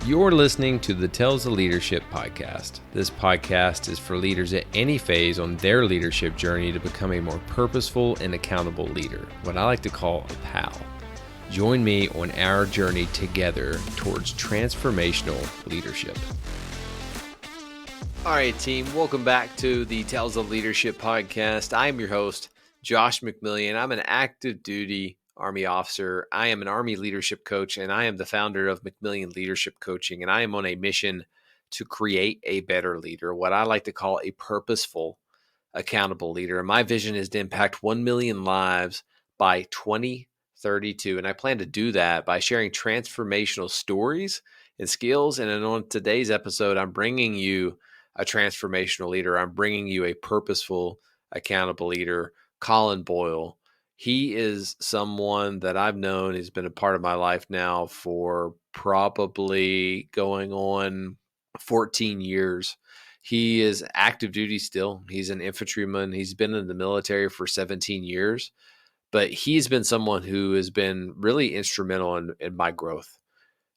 You're listening to the Tales of Leadership podcast. This podcast is for leaders at any phase on their leadership journey to become a more purposeful and accountable leader, what I like to call a pal. Join me on our journey together towards transformational leadership. All right, team, welcome back to the Tales of Leadership podcast. I'm your host, Josh McMillian. I'm an active duty Army officer. I am an Army leadership coach, and I am the founder of McMillian Leadership Coaching, and I am on a mission to create a better leader, what I like to call a purposeful, accountable leader. And my vision is to impact 1 million lives by 2032, and I plan to do that by sharing transformational stories and skills. And on today's episode, I'm bringing you a transformational leader. I'm bringing you a purposeful, accountable leader, Colin Boyle. He is someone that I've known has been a part of my life now for probably going on 14 years. He is active duty still. He's an infantryman. He's been in the military for 17 years, but he's been someone who has been really instrumental in my growth.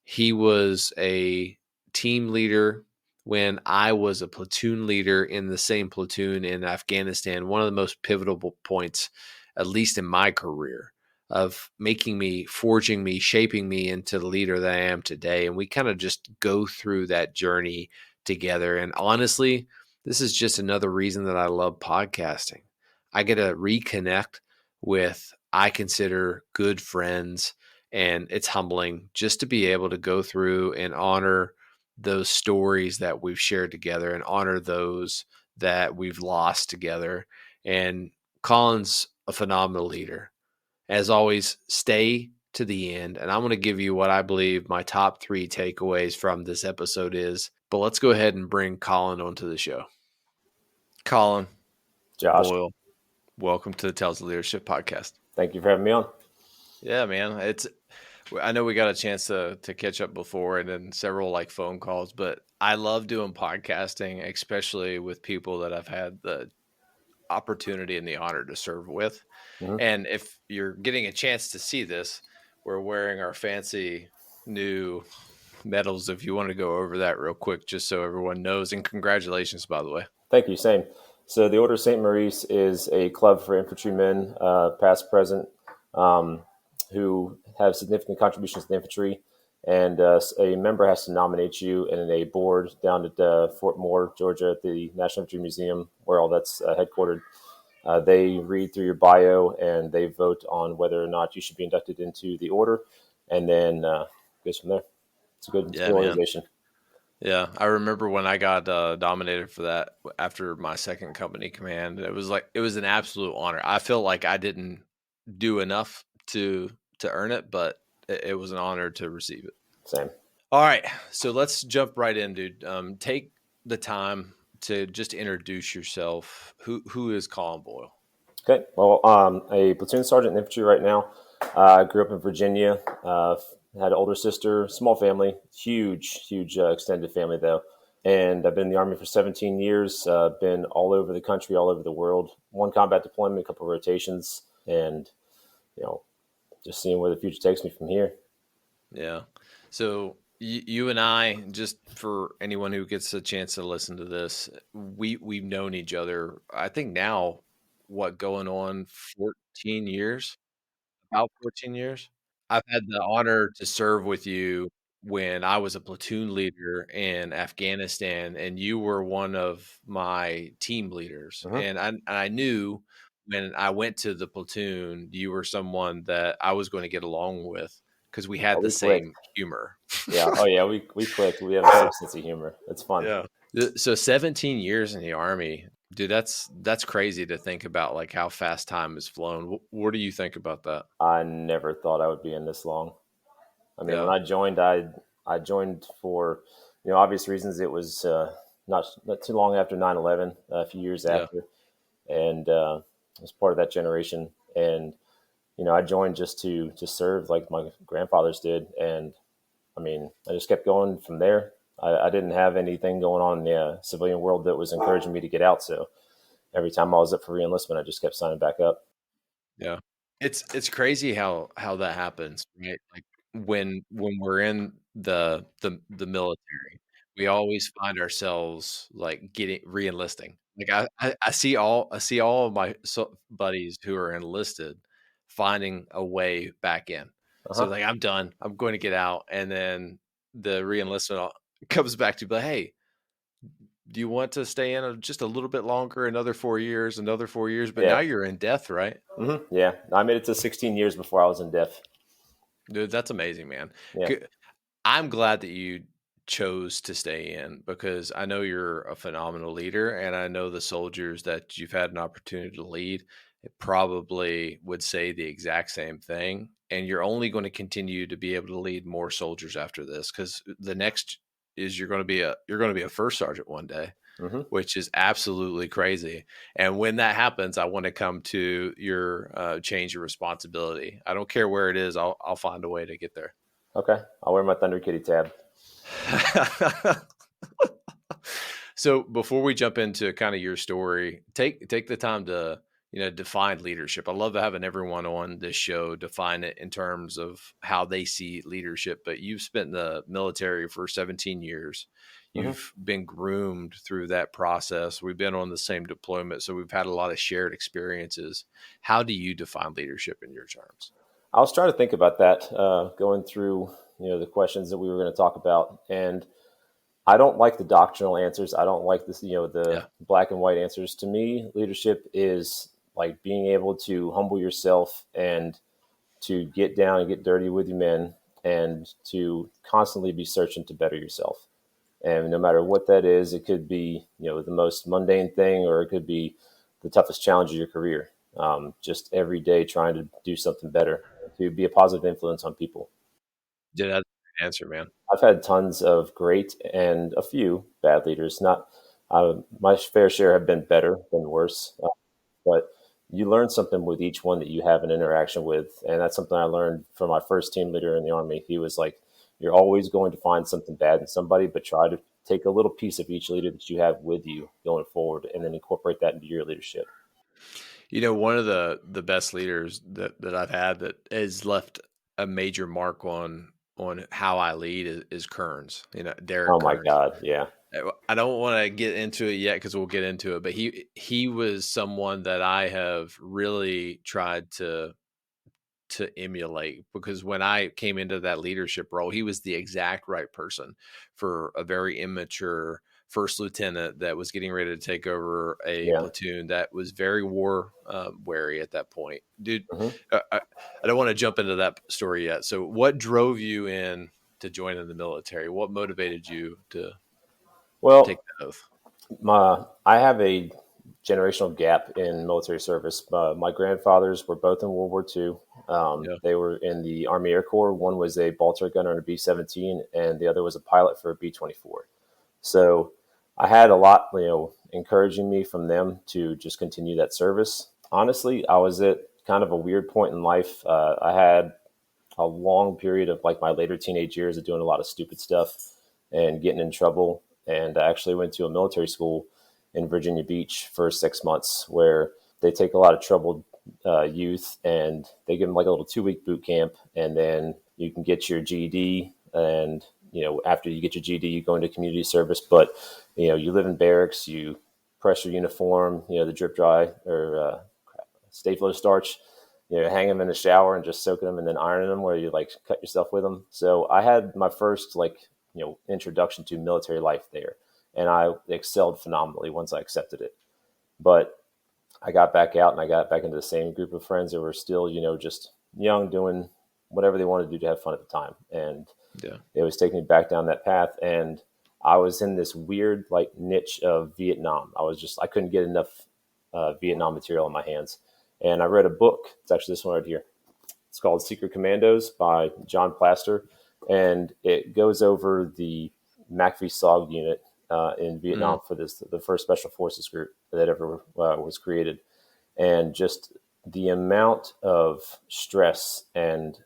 He was a team leader when I was a platoon leader in the same platoon in Afghanistan, one of the most pivotal points, at least in my career, of making me, forging me, shaping me into the leader that I am today. And we kind of just go through that journey together. And honestly, this is just another reason that I love podcasting. I get to reconnect with, I consider, good friends, and it's humbling just to be able to go through and honor those stories that we've shared together and honor those that we've lost together. And Colin's a phenomenal leader. As always, stay to the end. And I'm going to give you what I believe my top 3 takeaways from this episode is. But let's go ahead and bring Colin onto the show. Colin Josh Boyle, welcome to the Tales of Leadership podcast. Thank you for having me on. Yeah, man. I know we got a chance to catch up before and then several phone calls, but I love doing podcasting, especially with people that I've had the opportunity and the honor to serve with. Mm-hmm. And if you're getting a chance to see this, we're wearing our fancy new medals. If you want to go over that real quick, just so everyone knows, and congratulations, by the way. Thank you. Same. So the Order of St. Maurice is a club for infantrymen, past, present, who have significant contributions to the infantry. And a member has to nominate you in a board down at Fort Moore, Georgia, at the National Infantry Museum, where all that's headquartered. They read through your bio and they vote on whether or not you should be inducted into the order, and then goes from there. It's a good organization. Yeah, I remember when I got nominated for that after my second company command. It was an absolute honor. I feel like I didn't do enough to earn it, but it was an honor to receive it. Same. All right, so let's jump right in, dude. Take the time to just introduce yourself. Who is Colin Boyle? Okay, well, a platoon sergeant in infantry right now. I grew up in Virginia. Had an older sister, small family, huge extended family though. And I've been in the Army for 17 years. Been all over the country, all over the world. One combat deployment, a couple of rotations, and just seeing where the future takes me from here. Yeah. So you and I, just for anyone who gets a chance to listen to this, we've known each other, I think now, going on 14 years? About 14 years? I've had the honor to serve with you when I was a platoon leader in Afghanistan, and you were one of my team leaders. Mm-hmm. And I knew when I went to the platoon, you were someone that I was going to get along with because we had the same humor. Yeah. Oh, yeah. We clicked. We have the same sense of humor. It's fun. Yeah. So 17 years in the Army, dude, that's crazy to think about, how fast time has flown. What do you think about that? I never thought I would be in this long. I mean, when I joined, I joined for, obvious reasons. It was not too long after 9/11, a few years after. And I was part of that generation. And, I joined just to serve like my grandfathers did. And I mean, I just kept going from there. I didn't have anything going on in the civilian world that was encouraging me to get out. So every time I was up for reenlistment, I just kept signing back up. Yeah. It's crazy how that happens, right? when we're in the military, we always find ourselves like getting re-enlisting. Like I see all of my buddies who are enlisted finding a way back in. So Uh-huh. like I'm done. I'm going to get out, and then the re-enlistment comes back to, but hey, do you want to stay in just a little bit longer, another 4 years, another 4 years? But Yeah. now you're in death, right? Yeah. I made it to 16 years before I was in depth. Dude, that's amazing, man. Yeah. I'm glad that you chose to stay in because I know you're a phenomenal leader, and I know the soldiers that you've had an opportunity to lead probably would say the exact same thing. And you're only going to continue to be able to lead more soldiers after this, because the next is you're going to be a first sergeant one day, hmm which is absolutely crazy. And when that happens, I want to come to your change of responsibility. I don't care where it is. I'll find a way to get there. Okay. I'll wear my Thunder Kitty tab. So before we jump into kind of your story, take the time to define leadership. I love having everyone on this show define it in terms of how they see leadership. But you've spent in the military for 17 years. hmm You've been groomed through that process. We've been on the same deployment, so we've had a lot of shared experiences. How do you define leadership in your terms? I was trying to think about that, going through, the questions that we were going to talk about. And I don't like the doctrinal answers. I don't like this, the Yeah. black and white answers. To me, leadership is like being able to humble yourself and to get down and get dirty with your men and to constantly be searching to better yourself. And no matter what that is, it could be, the most mundane thing, or it could be the toughest challenge of your career. Just every day trying to do something better, to be a positive influence on people. Yeah, that's a good answer, man. I've had tons of great and a few bad leaders. Not my fair share have been better than worse, but you learn something with each one that you have an interaction with, and that's something I learned from my first team leader in the Army. He was like, "You're always going to find something bad in somebody, but try to take a little piece of each leader that you have with you going forward, and then incorporate that into your leadership." One of the best leaders that I've had that has left a major mark on how I lead is Kearns. Derek Oh my Kearns. God, yeah, I don't want to get into it yet because we'll get into it, but he was someone that I have really tried to emulate, because when I came into that leadership role, he was the exact right person for a very immature first lieutenant that was getting ready to take over a yeah. platoon that was very war wary at that point. Dude, hmm I don't want to jump into that story yet. So what drove you in to join in the military? What motivated you to take Well, the oath? I have a generational gap in military service. My grandfathers were both in World War II. Yeah. They were in the Army Air Corps. One was a ball turret gunner on a B-17, and the other was a pilot for a B-24. So I had a lot, encouraging me from them to just continue that service. Honestly, I was at kind of a weird point in life. I had a long period of like my later teenage years of doing a lot of stupid stuff and getting in trouble. And I actually went to a military school in Virginia Beach for 6 months, where they take a lot of troubled youth and they give them like a little 2 week boot camp, and then you can get your GED. And after you get your GED, you go into community service. But you live in barracks, you press your uniform, the drip dry or stay flow starch, hang them in the shower and just soaking them and then ironing them, where you like cut yourself with them. So I had my first introduction to military life there, and I excelled phenomenally once I accepted it. But I got back out and I got back into the same group of friends that were still, just young, doing whatever they wanted to do to have fun at the time. And Yeah. it was taking me back down that path. And I was in this weird like niche of Vietnam. I couldn't get enough Vietnam material in my hands. And I read a book. It's actually this one right here. It's called Secret Commandos by John Plaster. And it goes over the MACV SOG unit in Mm. Vietnam for the first special forces group that ever was created. And just the amount of stress and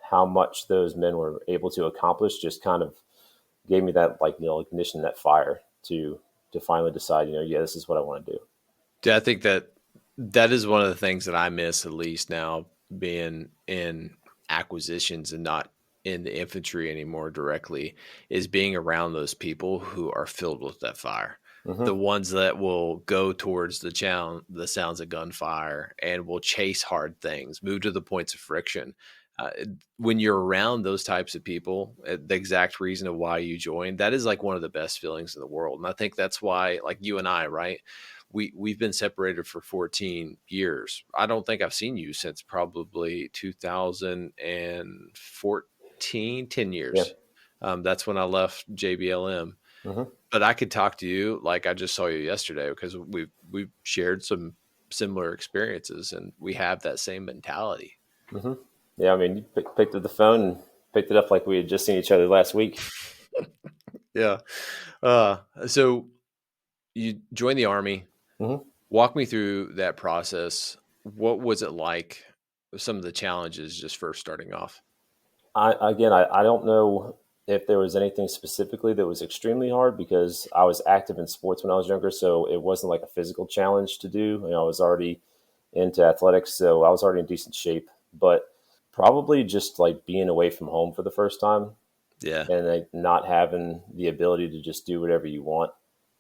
how much those men were able to accomplish just kind of gave me that ignition, that fire to finally decide, yeah, this is what I want to do. Yeah, I think that is one of the things that I miss, at least now being in acquisitions and not in the infantry anymore directly is being around those people who are filled with that fire. Mm-hmm. The ones that will go towards the sounds of gunfire and will chase hard things, move to the points of friction. Uh, when you're around those types of people, the exact reason of why you joined, that is like one of the best feelings in the world. And I think that's why, like you and I, right? We've been separated for 14 years. I don't think I've seen you since probably 2014, 10 Yeah. years. That's when I left JBLM. Mm-hmm. But I could talk to you like I just saw you yesterday because we've shared some similar experiences and we have that same mentality. Mm-hmm. Yeah, I mean, you picked up the phone and picked it up like we had just seen each other last week. Yeah. So you joined the Army. Mm-hmm. Walk me through that process. What was it like? Some of the challenges just first starting off. I don't know if there was anything specifically that was extremely hard because I was active in sports when I was younger, so it wasn't like a physical challenge to do. I was already into athletics, so I was already in decent shape. But probably just like being away from home for the first time Yeah. and like not having the ability to just do whatever you want.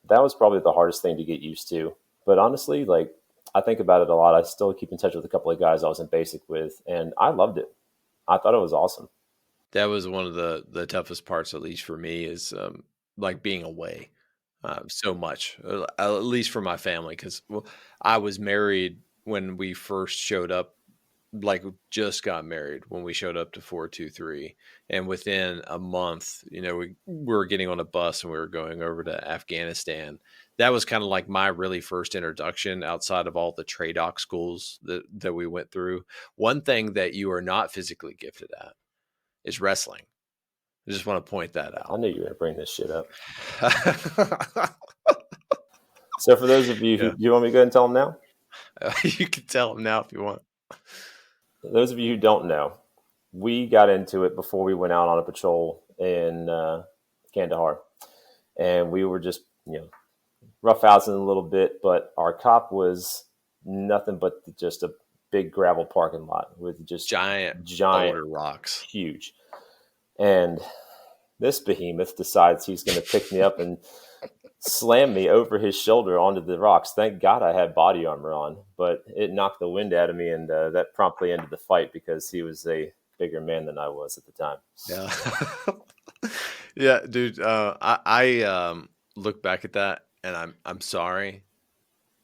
That was probably the hardest thing to get used to. But honestly, like I think about it a lot. I still keep in touch with a couple of guys I was in basic with, and I loved it. I thought it was awesome. That was one of the toughest parts, at least for me, is like being away so much, at least for my family, because I was married when we first showed up, like just got married when we showed up to 423, and within a month, we were getting on a bus and we were going over to Afghanistan. That was kind of like my really first introduction outside of all the TRADOC schools that we went through. One thing that you are not physically gifted at is wrestling. I just want to point that I out. knew you were going to bring this shit up. So for those of you who, Yeah. do you want me to go ahead and tell them now? You can tell them now if you want. Those of you who don't know, we got into it before we went out on a patrol in Kandahar. And we were just, roughhousing a little bit, but our cop was nothing but just a big gravel parking lot with just Giant giant, boulder rocks. huge. And this behemoth decides he's going to pick me up and slam me over his shoulder onto the rocks. Thank God I had body armor on, but it knocked the wind out of me, and that promptly ended the fight because he was a bigger man than I was at the time. Yeah. Yeah, dude. I look back at that and I'm sorry,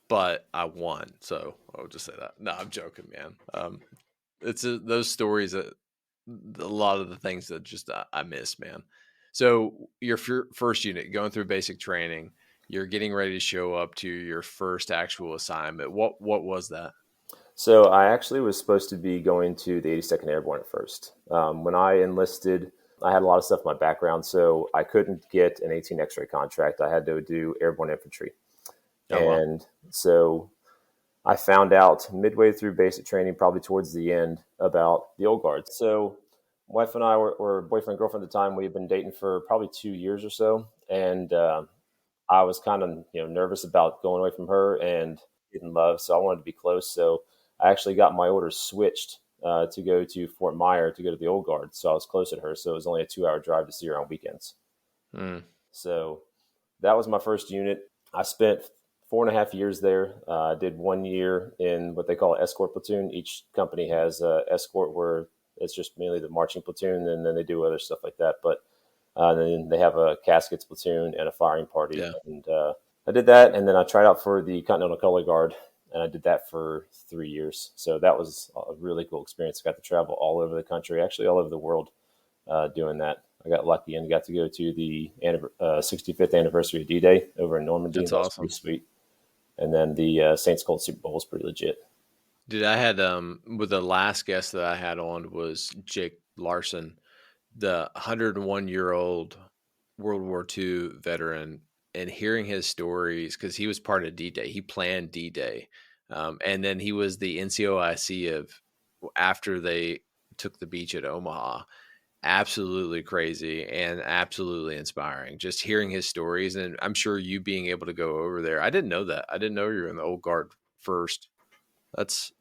but I won. So I'll just say that. No, I'm joking, man. It's those stories that a lot of the things that just I miss, man. So your first unit going through basic training, you're getting ready to show up to your first actual assignment. What was that? So I actually was supposed to be going to the 82nd Airborne at first. When I enlisted, I had a lot of stuff in my background, so I couldn't get an 18 X-ray contract. I had to do airborne infantry. Oh, wow. And so I found out midway through basic training, probably towards the end, about the old guard. So wife and I were boyfriend, girlfriend at the time. We had been dating for probably 2 years or so. And I was kind of nervous about going away from her and getting love. So I wanted to be close. So I actually got my orders switched to go to Fort Myer to go to the old guard. So I was close to her. So it was only a 2-hour drive to see her on weekends. Mm. So that was my first unit. I spent 4.5 years there. I did 1 year in what they call an escort platoon. Each company has a escort where it's just mainly the marching platoon, and then they do other stuff like that. But then they have a caskets platoon and a firing party. Yeah. And I did that, and then I tried out for the Continental Color Guard, and I did that for 3 years. So that was a really cool experience. I got to travel all over the country, actually all over the world doing that. I got lucky and got to go to the 65th anniversary of D-Day over in Normandy. That's That was awesome. pretty sweet. And then the Saints Colts Super Bowl was pretty legit. Dude, I had with the last guest that I had on was Jake Larson, the 101-year-old World War II veteran, and hearing his stories because he was part of D-Day. He planned D-Day, and then he was the NCOIC of after they took the beach at Omaha. Absolutely crazy and absolutely inspiring. Just hearing his stories, and I'm sure you being able to go over there. I didn't know that. I didn't know you were in the old guard first. That's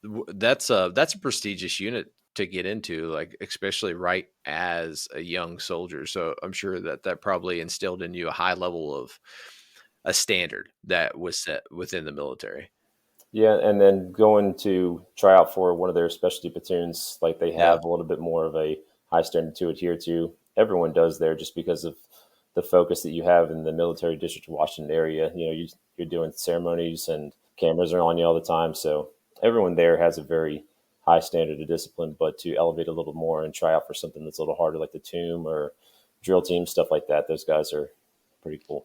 that's a prestigious unit to get into, like especially right as a young soldier. So I'm sure that probably instilled in you a high level of a standard that was set within the military. Yeah, and then going to try out for one of their specialty platoons, like they Yeah. have a little bit more of a high standard to adhere to. Everyone does there just because of the focus that you have in the military district of Washington area. You're doing ceremonies and cameras are on you all the time. So everyone there has a very high standard of discipline, but to elevate a little more and try out for something that's a little harder, like the tomb or drill team, stuff like that, those guys are pretty cool.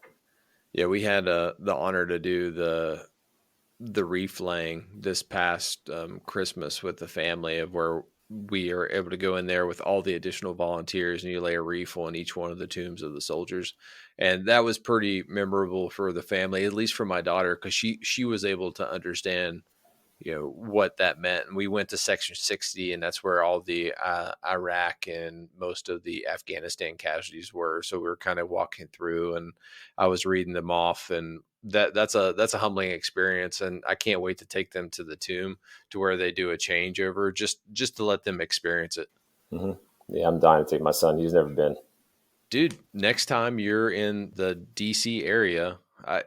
Yeah, we had the honor to do the reef laying this past Christmas with the family, of where we are able to go in there with all the additional volunteers, and you lay a reef on each one of the tombs of the soldiers. And that was pretty memorable for the family, at least for my daughter, because she was able to understand what that meant. And we went to section 60, and that's where all the Iraq and most of the Afghanistan casualties were. So we were kind of walking through, and I was reading them off, and that's a humbling experience. And I can't wait to take them to the tomb, to where they do a changeover, just to let them experience it. Mm-hmm. Yeah, I'm dying to take my son. He's never been. Dude, next time you're in the DC area, I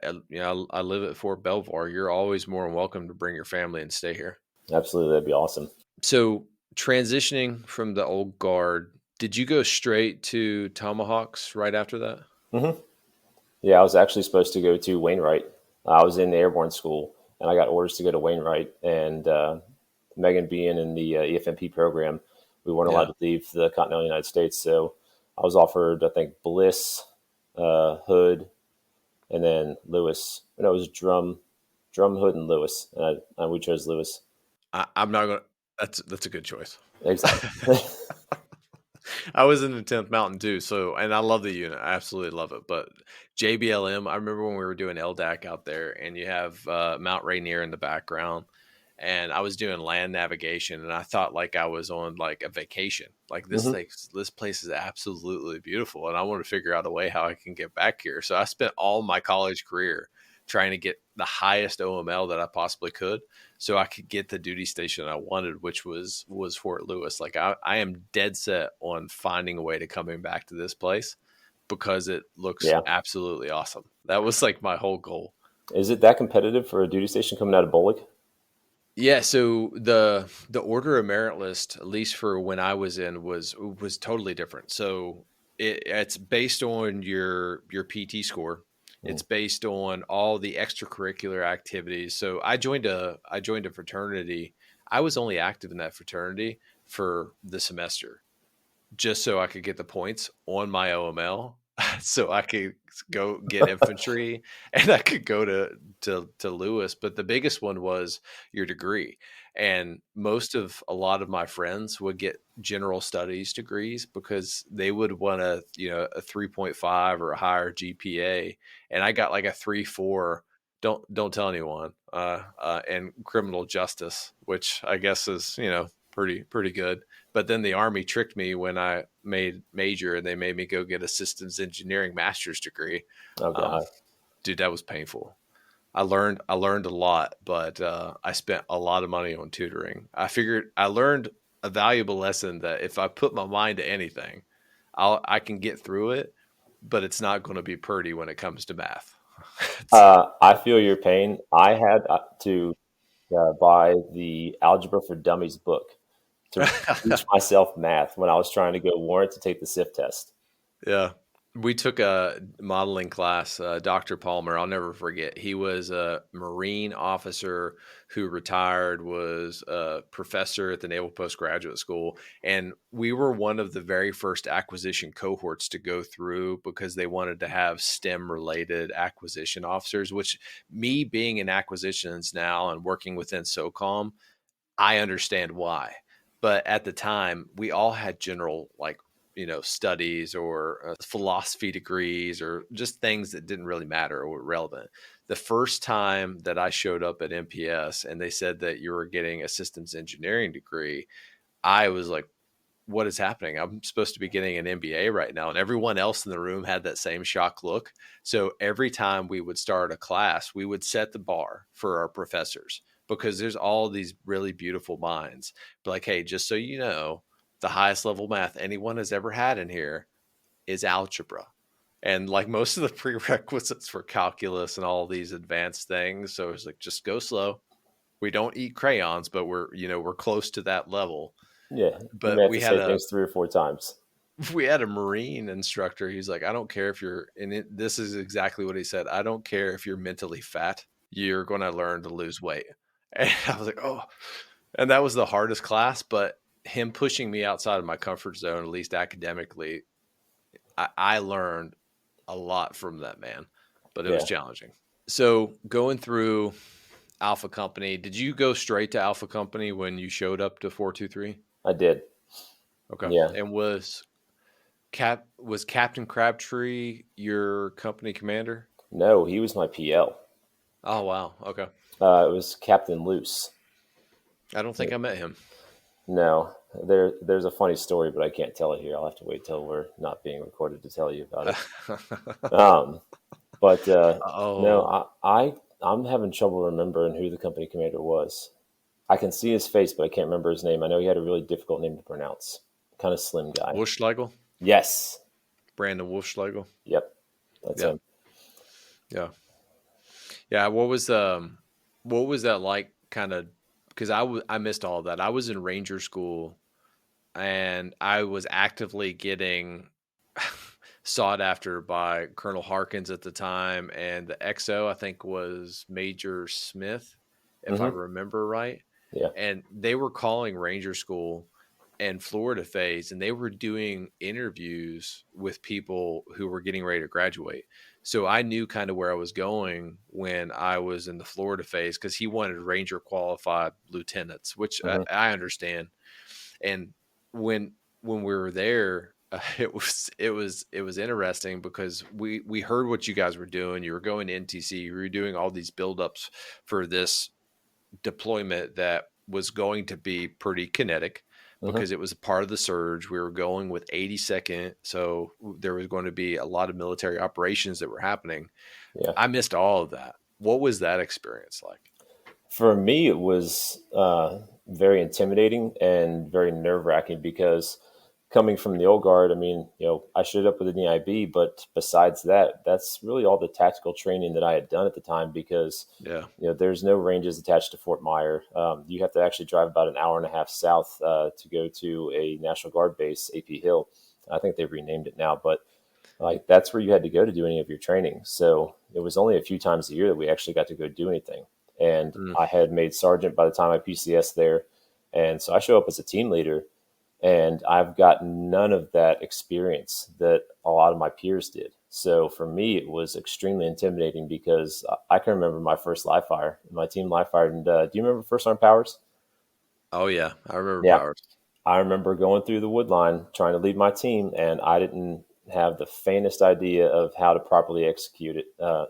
live at Fort Belvoir. You're always more than welcome to bring your family and stay here. Absolutely, that'd be awesome. So transitioning from the old guard, did you go straight to Tomahawks right after that? Mm-hmm. Yeah, I was actually supposed to go to Wainwright. I was in the airborne school, and I got orders to go to Wainwright. And Meghan being in the EFMP program, we weren't allowed to leave the continental United States. So I was offered, I think, Bliss, Hood, and then Lewis. And it was Drum, Hood, and Lewis. And we chose Lewis. I'm not going to. That's a good choice. Exactly. I was in the 10th Mountain too. So, and I love the unit. I absolutely love it. But JBLM, I remember when we were doing LDAC out there, and you have Mount Rainier in the background, and I was doing land navigation, and I thought like I was on like a vacation. Like this place is absolutely beautiful, and I want to figure out a way how I can get back here. So I spent all my college career trying to get the highest OML that I possibly could, so I could get the duty station I wanted, which was Fort Lewis. Like I am dead set on finding a way to coming back to this place, because it looks absolutely awesome. That was like my whole goal. Is it that competitive for a duty station coming out of Bullock? Yeah, so the order of merit list, at least for when I was in, was totally different. So it's based on your PT score. It's based on all the extracurricular activities. So I joined a fraternity. I was only active in that fraternity for the semester, just so I could get the points on my OML, so I could go get infantry, and I could go to Lewis. But the biggest one was your degree. And a lot of my friends would get general studies degrees because they would want a 3.5 or a higher GPA. And I got like a 3.4. Don't tell anyone. And criminal justice, which I guess is, pretty good. But then the Army tricked me when I made major, and they made me go get a systems engineering master's degree. Oh God. Dude, that was painful. I learned a lot, but I spent a lot of money on tutoring. I learned a valuable lesson that if I put my mind to anything, I can get through it, but it's not going to be pretty when it comes to math. I feel your pain. I had to buy the Algebra for Dummies book to teach myself math when I was trying to go warrant to take the SIF test. Yeah. We took a modeling class, Dr. Palmer. I'll never forget. He was a Marine officer who retired, was a professor at the Naval Postgraduate School. And we were one of the very first acquisition cohorts to go through, because they wanted to have STEM related acquisition officers, which, me being in acquisitions now and working within SOCOM, I understand why. But at the time, we all had general studies or philosophy degrees, or just things that didn't really matter or were relevant. The first time that I showed up at MPS and they said that you were getting a systems engineering degree, I was like, what is happening? I'm supposed to be getting an MBA right now. And everyone else in the room had that same shock look. So every time we would start a class, we would set the bar for our professors, because there's all these really beautiful minds. But like, hey, just so you know, the highest level math anyone has ever had in here is algebra. And like most of the prerequisites for calculus and all these advanced things. So it's like, just go slow. We don't eat crayons, but we're close to that level. Yeah, you may But have to say things 3 or 4 times. we had a Marine instructor. He's like, I don't care if you're, this is exactly what he said. I don't care if you're mentally fat, you're going to learn to lose weight. And I was like, oh, and that was the hardest class. But him pushing me outside of my comfort zone, at least academically, I learned a lot from that man, but it was challenging. So going through Alpha Company, did you go straight to Alpha Company when you showed up to 423? I did. Okay. Yeah. And was Captain Crabtree your company commander? No, he was my PL. Oh, wow. Okay. It was Captain Luce. I don't think I met him. No, there's a funny story, but I can't tell it here. I'll have to wait till we're not being recorded to tell you about it. No, I'm having trouble remembering who the company commander was. I can see his face, but I can't remember his name. I know he had a really difficult name to pronounce. Kind of slim guy. Wuschleigel? Yes. Brandon Wuschleigel? Yep. That's him. Yeah. Yeah. What was that like, kind of, because I missed all of that. I was in Ranger School and I was actively getting sought after by Colonel Harkins at the time, and the XO, I think, was Major Smith, if I remember right. Yeah. And they were calling Ranger School and Florida phase, and they were doing interviews with people who were getting ready to graduate. So I knew kind of where I was going when I was in the Florida phase, because he wanted Ranger qualified lieutenants, which I understand. And when we were there, it was interesting because we heard what you guys were doing. You were going to NTC. You were doing all these buildups for this deployment that was going to be pretty kinetic, because it was a part of the surge. We were going with 82nd, so there was going to be a lot of military operations that were happening. Yeah. I missed all of that. What was that experience like? For me, it was very intimidating and very nerve-wracking, because coming from the old guard, I mean, I showed up with an EIB, but besides that, that's really all the tactical training that I had done at the time, because there's no ranges attached to Fort Myer. You have to actually drive about an hour and a half south to go to a National Guard base, AP Hill. I think they've renamed it now, but like that's where you had to go to do any of your training. So it was only a few times a year that we actually got to go do anything. And I had made sergeant by the time I PCS there. And so I show up as a team leader, and I've got none of that experience that a lot of my peers did. So for me, it was extremely intimidating, because I can remember my first live fire, my team live fire. And do you remember First Arm Powers? Oh, yeah. I remember Powers. I remember going through the wood line trying to lead my team, and I didn't have the faintest idea of how to properly execute it.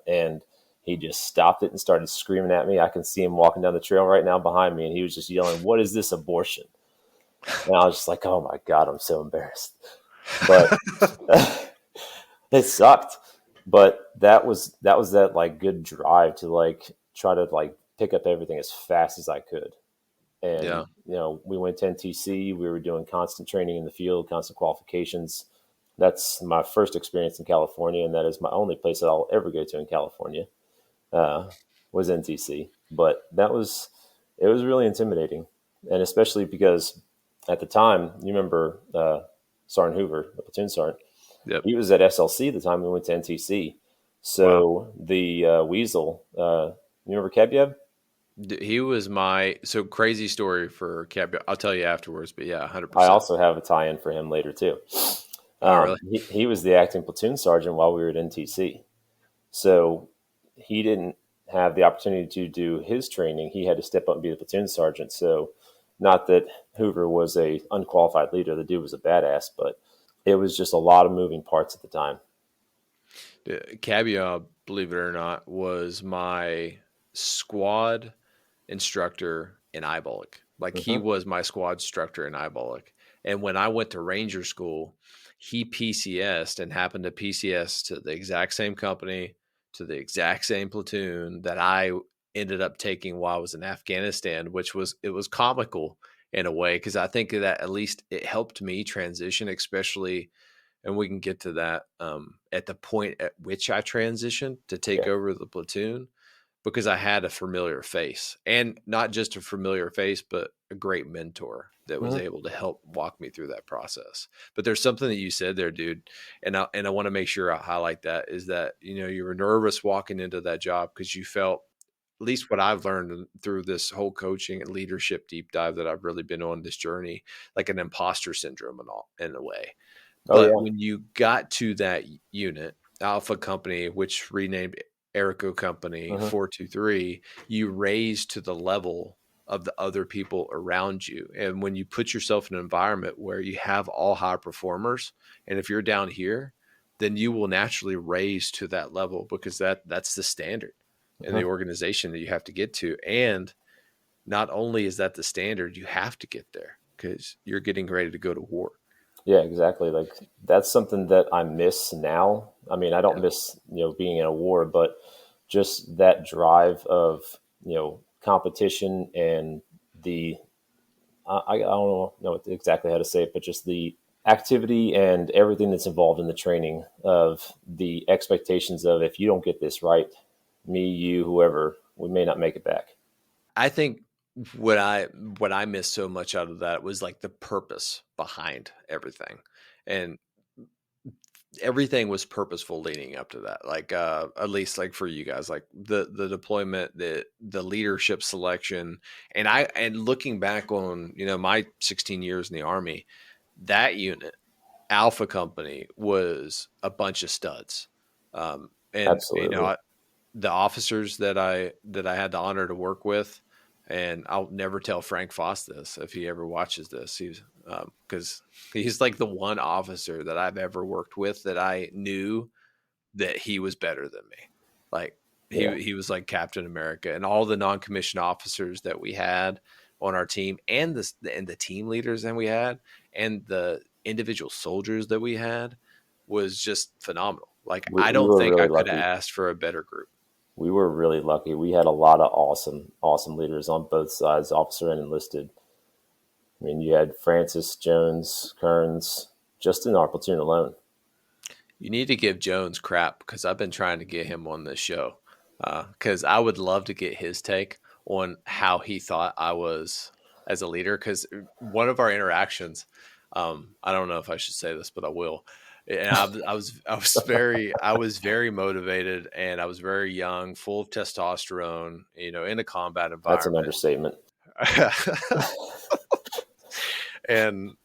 And he just stopped it and started screaming at me. I can see him walking down the trail right now behind me, and he was just yelling, "What is this abortion?" And I was just like, oh my God, I'm so embarrassed. But it sucked. But that was that like good drive to like try to like pick up everything as fast as I could. And we went to NTC. We were doing constant training in the field, constant qualifications. That's my first experience in California, and that is my only place that I'll ever go to in California. Was NTC. But it was really intimidating, and especially because at the time, you remember Sergeant Hoover, the platoon sergeant. Yep. He was at SLC at the time we went to NTC. So the Weasel, you remember Kebyab? He was crazy story for Kebyab. I'll tell you afterwards, but yeah, 100%. I also have a tie-in for him later too. Really? He was the acting platoon sergeant while we were at NTC. So he didn't have the opportunity to do his training. He had to step up and be the platoon sergeant. So not that Hoover was a unqualified leader. The dude was a badass, but it was just a lot of moving parts at the time. Kebyab, believe it or not, was my squad instructor in Ibolic. Like he was my squad instructor in Ibolic. And when I went to Ranger School, he PCS'd and happened to PCS to the exact same company, to the exact same platoon that I ended up taking while I was in Afghanistan, which was, it was comical in a way, because I think that at least it helped me transition, especially, and we can get to that at the point at which I transitioned to take Yeah. over the platoon, because I had a familiar face, and not just a familiar face, but a great mentor that was Hmm. able to help walk me through that process. But there's something that you said there, dude, and I want to make sure I highlight that, is that, you were nervous walking into that job because you felt, at least what I've learned through this whole coaching and leadership deep dive that I've really been on this journey, like an imposter syndrome and all, in a way. Oh But yeah. when you got to that unit, Alpha Company, which renamed Erico Company Hmm. 423, you raised to the level of the other people around you. And when you put yourself in an environment where you have all high performers, and if you're down here, then you will naturally raise to that level, because that's the standard in the Hmm. organization that you have to get to. And not only is that the standard, you have to get there because you're getting ready to go to war. Yeah, exactly. Like that's something that I miss now. I mean, I don't Yeah. miss, being in a war, but just that drive of, competition and the, I don't know exactly how to say it, but just the activity and everything that's involved in the training of the expectations of, if you don't get this right, me, you, whoever, we may not make it back. I think what I missed so much out of that was like the purpose behind everything. And everything was purposeful leading up to that. Like at least like for you guys, like the deployment, the leadership selection. And looking back on, my 16 years in the Army, that unit, Alpha Company, was a bunch of studs. And Absolutely. the officers that I had the honor to work with, and I'll never tell Frank Foss this if he ever watches this. He's because he's like the one officer that I've ever worked with that I knew that he was better than me. Like Yeah. he was like Captain America, and all the non-commissioned officers that we had on our team, and the team leaders that we had, and the individual soldiers that we had, was just phenomenal. Like I We don't were think I really could have lucky. asked for a better group. We were really lucky. We had a lot of awesome, awesome leaders on both sides, officer and enlisted. I mean, you had Francis, Jones, Kearns, just in our platoon alone. You need to give Jones crap, because I've been trying to get him on this show, because I would love to get his take on how he thought I was as a leader. Because one of our interactions, I don't know if I should say this, but I will. And I was very motivated, and I was very young, full of testosterone, in a combat That's an environment. understatement. And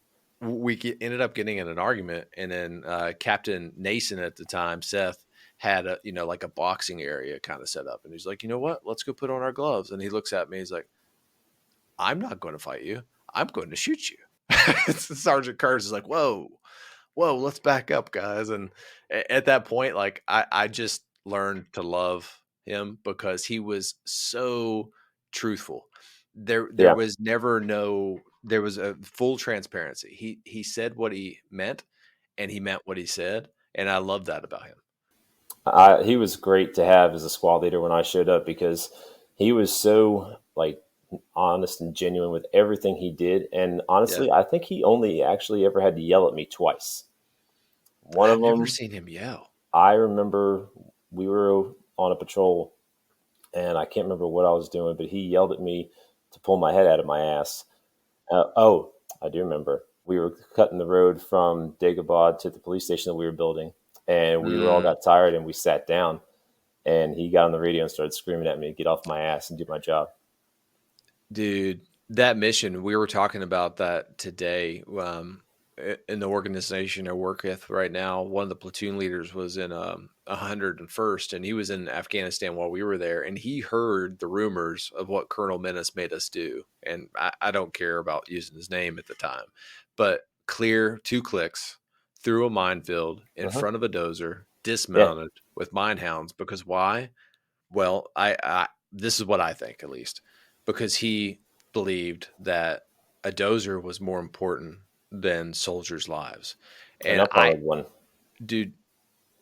ended up getting in an argument, and then Captain Nason at the time, Seth, had a like a boxing area kind of set up, and he's like, you know what, let's go put on our gloves. And he looks at me, he's like, I'm not going to fight you, I'm going to shoot you. Sergeant Kurz is like, whoa, let's back up, guys. And at that point, like I just learned to love him, because he was so truthful. There Yeah. was never no there was a full transparency. He said what he meant, and he meant what he said, and I love that about him. He was great to have as a squad leader when I showed up because he was so like honest and genuine with everything he did. And Yeah. honestly, I think he only actually ever had to yell at me twice. One I've of never them, seen him yell. I remember we were on a patrol and I can't remember what I was doing, but he yelled at me to pull my head out of my ass. Oh, I do remember. We were cutting the road from Dagobah to the police station that we were building, and we were all Mm, got tired and we sat down. And he got on the radio and started screaming at me to get off my ass and do my job. dude, that mission, we were talking about that today. In the organization I work with right now, one of the platoon leaders was in 101st, and he was in Afghanistan while we were there, and he heard the rumors of what Colonel Menace made us do. And I don't care about using his name at the time, but clear 2 clicks through a minefield in Hmm. front of a dozer, Yeah, dismounted with mine hounds. Because why? Well, I this is what I think, at least, because he believed that a dozer was more important than soldiers' lives. and And I followed one. dude,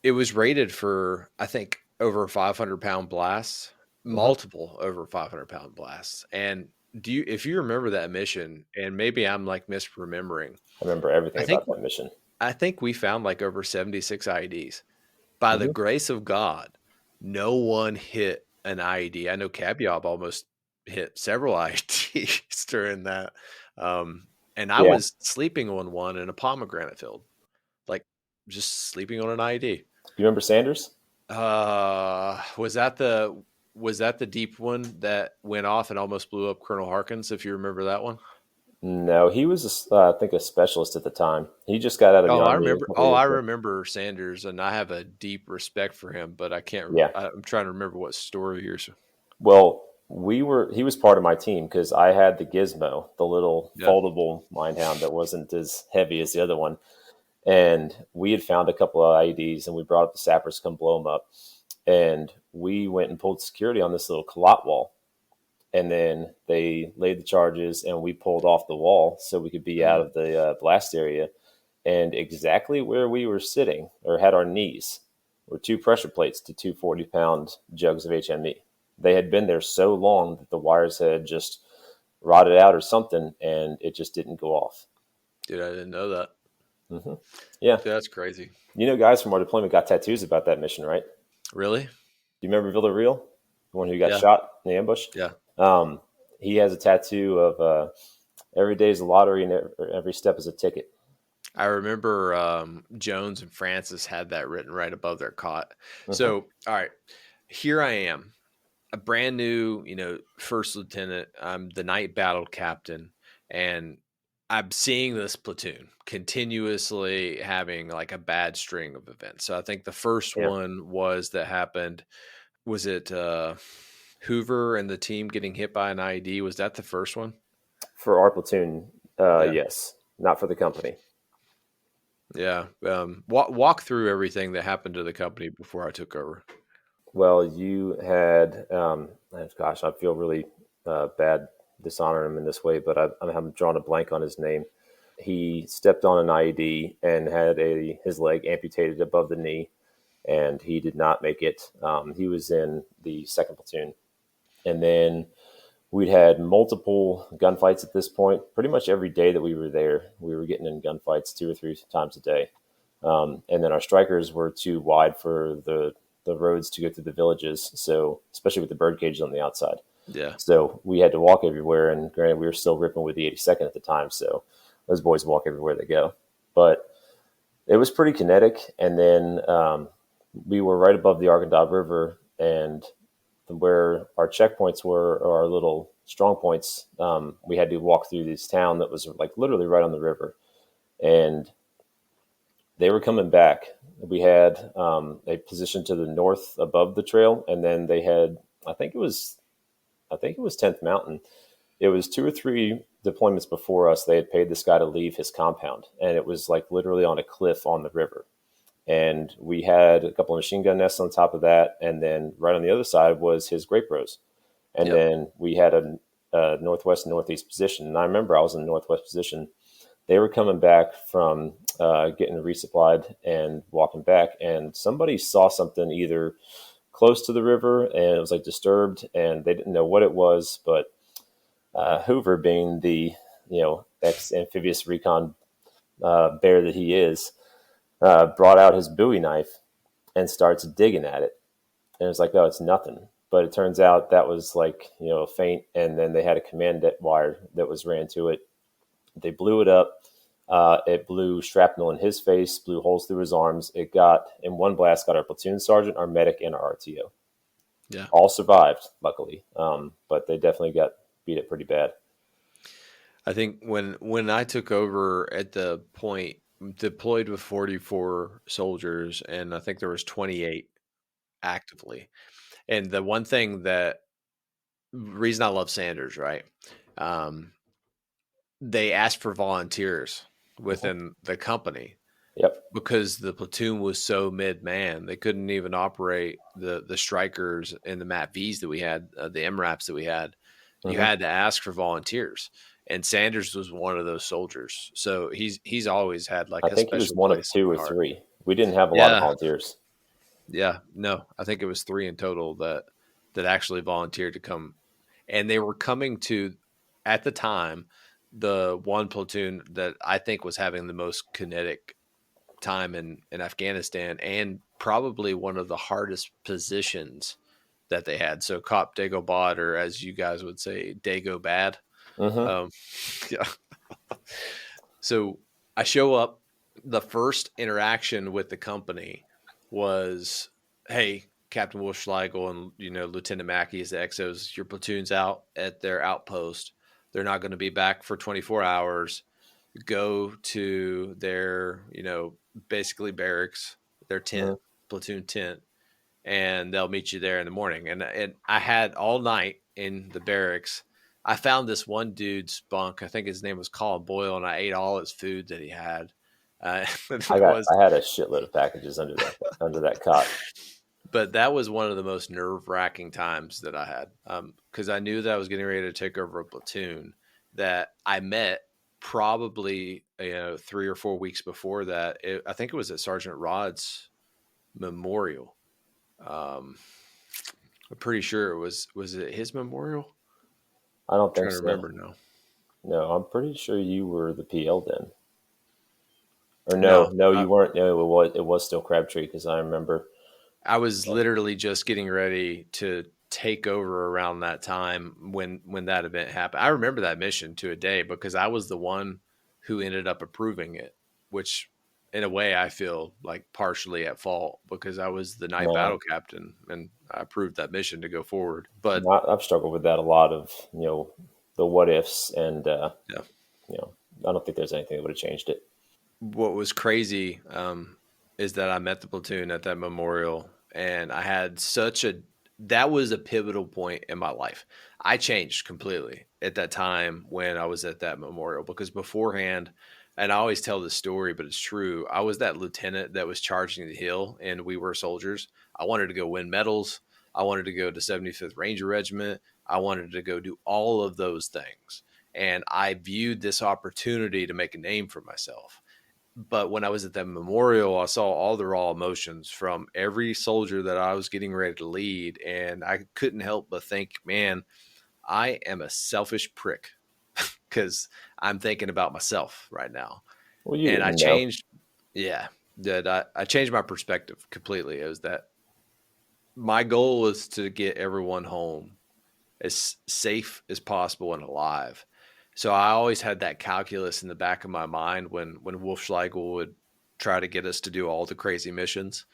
it was rated for, I think, over 500-pound blasts. Hmm. multiple over 500-pound blasts. And if you remember that mission, and maybe I'm like misremembering, I remember everything I think about that mission. I think we found like over 76 IEDs. By the Hmm. grace of God, no one hit an IED. I know Cabiab almost hit several IEDs during that. Um, and I Yeah. was sleeping on one in a pomegranate field, like just sleeping on an IED. You remember Sanders? Was that the deep one that went off and almost blew up Colonel Harkins? If you remember that one. No, he was, I think, a specialist at the time. He just got out of the Oh, I army a remember. couple Oh, years I ago. remember Sanders, and I have a deep respect for him. But I can't. Yeah. I'm trying to remember what story here. So, Well, he was part of my team because I had the Gizmo, the little yeah. foldable mine hound that wasn't as heavy as the other one. And we had found a couple of IEDs, and we brought up the sappers to come blow them up. And we went and pulled security on this little colot wall. And then they laid the charges, and we pulled off the wall so we could be out Mm. of the blast area. And exactly where we were sitting or had our knees were two pressure plates to two 40-pound jugs of HME. They had been there so long that the wires had just rotted out or something, and it just didn't go off. Dude, I didn't know that. Hmm. Yeah. Dude, that's crazy. You know, guys from our deployment got tattoos about that mission, right? Really? Do you remember Villarreal, the one who got Yeah. shot in the ambush? Yeah. Um, he has a tattoo of every day is a lottery and every step is a ticket. I remember Jones and Francis had that written right above their cot. Hmm. So, all right, here I am, a brand new, first lieutenant. I'm the night battle captain, and I'm seeing this platoon continuously having like a bad string of events. So I think the first Yeah. one was that happened. Was it Hoover and the team getting hit by an IED? Was that the first one? For our platoon, Yeah. yes, not for the company. Yeah. Walk through everything that happened to the company before I took over. Well, you had, gosh, I feel really bad dishonoring him in this way, but I'm drawing a blank on his name. He stepped on an IED and had his leg amputated above the knee, and he did not make it. He was in the second platoon, and then we'd had multiple gunfights at this point. Pretty much every day that we were there, we were getting in gunfights 2 or 3 times a day. And then our strikers were too wide for the roads to go through the villages, so especially with the bird cages on the outside. Yeah. So we had to walk everywhere. And granted, we were still ripping with the 82nd at the time, so those boys walk everywhere they go. But it was pretty kinetic. And then we were right above the Argandab River, and where our checkpoints were, or our little strong points, we had to walk through this town that was like literally right on the river. And they were coming back. We had a position to the north above the trail, and then they had, I think it was 10th Mountain. It was 2 or 3 deployments before us. They had paid this guy to leave his compound, and it was like literally on a cliff on the river. And we had a couple of machine gun nests on top of that, and then right on the other side was his grape rows. And Yep. then we had a northwest and northeast position. And I remember I was in the northwest position. They were coming back from getting resupplied and walking back, and somebody saw something either close to the river and it was like disturbed, and they didn't know what it was. But Hoover, being the ex amphibious recon bear that he is, brought out his Bowie knife and starts digging at it. And it's like, oh, it's nothing. But it turns out that was like, a feint. And then they had a command wire that was ran to it. They blew it up. It blew shrapnel in his face, blew holes through his arms. It got, in one blast, got our platoon sergeant, our medic, and our RTO. Yeah. All survived, luckily. But they definitely got beat it pretty bad. I think when I took over at the point, deployed with 44 soldiers, and I think there was 28 actively. And the one thing reason I love Sanders, right? They asked for volunteers Mhm. within the company Yep. because the platoon was so mid-man. They couldn't even operate the strikers and the MAT Vs that we had, the MRAPs that we had. You Hmm. had to ask for volunteers. And Sanders was one of those soldiers. So he's always had like I a think he was special one of place in two my or heart. three. We didn't have a lot of Yeah. volunteers. Yeah. No, I think it was 3 in total that that actually volunteered to come. And they were coming to, at the time, the one platoon that I think was having the most kinetic time in Afghanistan, and probably one of the hardest positions that they had. So Cop Dago Bod, or as you guys would say, Dago Bad. Mm-hmm. Yeah. So I show up. The first interaction with the company was, "Hey, Captain Wolfschleigel and Lieutenant Mackey is the XOs. Your platoon's out at their outpost. They're not going to be back for 24 hours. Go to their basically barracks, their tent, Mm-hmm. platoon tent, and they'll meet you there in the morning." And I had all night in the barracks. I found this one dude's bunk. I think his name was Colin Boyle, and I ate all his food that he had. It was, I had a shitload of packages under that cot. but that was one of the most nerve wracking times that I had, because I knew that I was getting ready to take over a platoon that I met probably 3 or 4 weeks before that. I think it was at Sergeant Rod's memorial. I'm pretty sure it was it his memorial? I don't I'm think trying to so. remember now. No, I'm pretty sure you were the PL then. Or No, no, you weren't. No, it was still Crabtree because I remember. I was literally just getting ready to take over around that time when that event happened. I remember that mission to a day because I was the one who ended up approving it, which in a way I feel like partially at fault because I was the night No, battle captain and I approved that mission to go forward. But I've struggled with that a lot of the what ifs, and yeah, I don't think there's anything that would have changed it. what was crazy is that I met the platoon at that memorial, and I had that was a pivotal point in my life. I changed completely at that time when I was at that memorial because beforehand, and I always tell this story, but it's true. I was that lieutenant that was charging the hill, and we were soldiers. I wanted to go win medals. I wanted to go to 75th Ranger Regiment. I wanted to go do all of those things. And I viewed this opportunity to make a name for myself. But when I was at that memorial, I saw all the raw emotions from every soldier that I was getting ready to lead. And I couldn't help but think, man, I am a selfish prick because I'm thinking about myself right now. Well, you And I didn't know. changed, yeah, that I changed my perspective completely. It was that my goal was to get everyone home as safe as possible and alive. So I always had that calculus in the back of my mind when Wolf Schleigel would try to get us to do all the crazy missions.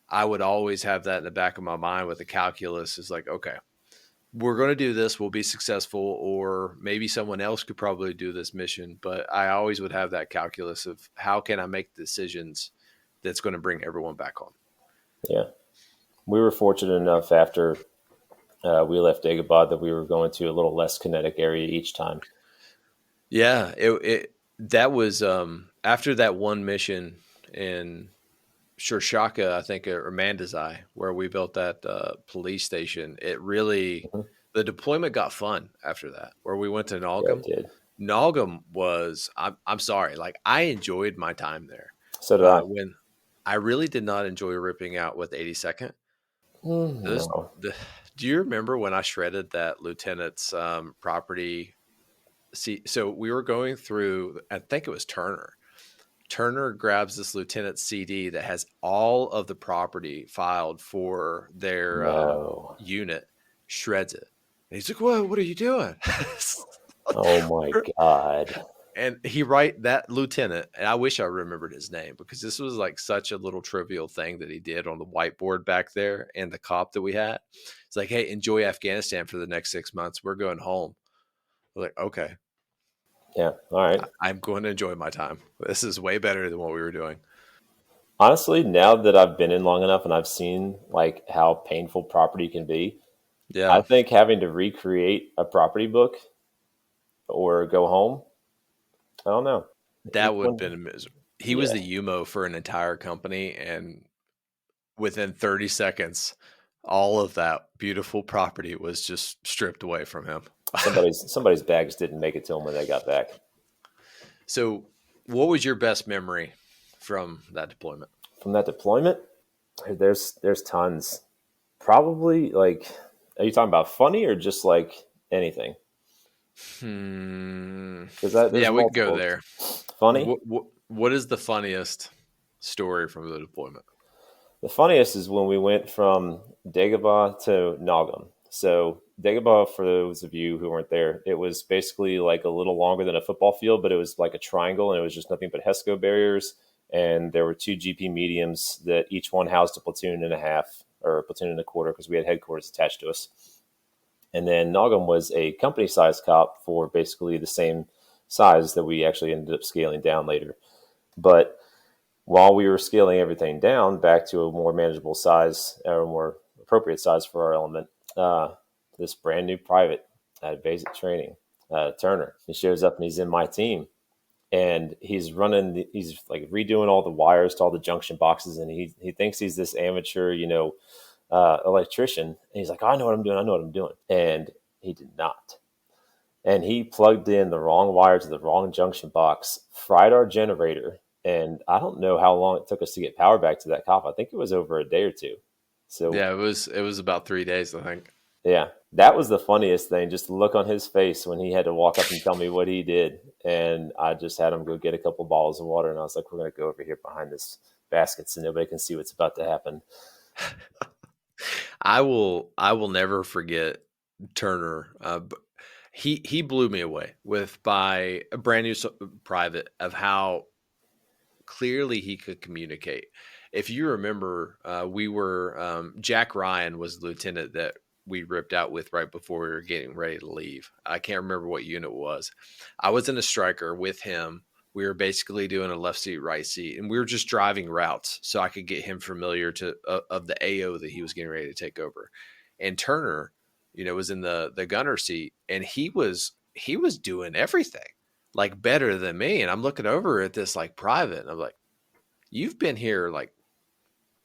I would always have that in the back of my mind with the calculus is like, okay, we're going to do this. We'll be successful, or maybe someone else could probably do this mission. But I always would have that calculus of how can I make decisions that's going to bring everyone back home. Yeah, we were fortunate enough after we left Dagobah that we were going to a little less kinetic area each time. Yeah, that was after that one mission in Shirshaka, I think, or Mandazai, where we built that police station. It really, Mhm. the deployment got fun after that, where we went to Yeah, it Nalgam. did. Nalgam was, I'm sorry, like I enjoyed my time there. So did I. When I really did not enjoy ripping out with 82nd. Those, No. the, do you remember when I shredded that lieutenant's property? See, so we were going through, I think it was Turner. Turner grabs this lieutenant's CD that has all of the property filed for their No. unit, shreds it. And he's like, "Whoa, what are you doing?" Oh my God. And that lieutenant, and I wish I remembered his name because this was like such a little trivial thing that he did on the whiteboard back there and the cop that we had. It's like, "Hey, enjoy Afghanistan for the next 6 months. We're going home." We're like, okay, Yeah. All right. I'm going to enjoy my time. This is way better than what we were doing. Honestly, now that I've been in long enough and I've seen like how painful property can be, I Yeah, think having to recreate a property book or go home, I don't know. that Each would have one, been miserable. He was yeah. the UMO for an entire company, and within 30 seconds, all of that beautiful property was just stripped away from him. Somebody's bags didn't make it to them when they got back. So, what was your best memory from that deployment? From that deployment, there's tons. Probably like Are you talking about funny or just like anything? Because there's Yeah, we could go multiple. there. Funny. What is the funniest story from the deployment? The funniest is when we went from Dagobah to Nagam. So Dagobah, for those of you who weren't there, it was basically like a little longer than a football field, but it was like a triangle, and it was just nothing but HESCO barriers. And there were two GP mediums that each one housed a platoon and a half, or a platoon and a quarter, because we had headquarters attached to us. And then Nagam was a company-sized cop for basically the same size that we actually ended up scaling down later. But while we were scaling everything down back to a more manageable size or a more appropriate size for our element, this brand new private at basic training, Turner, he shows up and he's in my team, and he's he's like redoing all the wires to all the junction boxes, and he thinks he's this amateur, electrician. And he's like, I know what I'm doing. I know what I'm doing. And he did not. And he plugged in the wrong wire to the wrong junction box, fried our generator. And I don't know how long it took us to get power back to that cop. I think it was over a day or two. So yeah, it was about 3 days, I think. Yeah, that was the funniest thing. Just the look on his face when he had to walk up and tell me what he did. And I just had him go get a couple bottles of water. And I was like, we're going to go over here behind this basket so nobody can see what's about to happen. I will never forget Turner. He blew me away by a brand new private of how clearly he could communicate. If you remember, we were Jack Ryan was the lieutenant that we ripped out with right before we were getting ready to leave. I can't remember what unit it was. I was in a striker with him. We were basically doing a left seat, right seat, and we were just driving routes so I could get him familiar to of the AO that he was getting ready to take over. And Turner, was in the gunner seat, and he was doing everything like better than me. And I'm looking over at this like private, and I'm like, you've been here like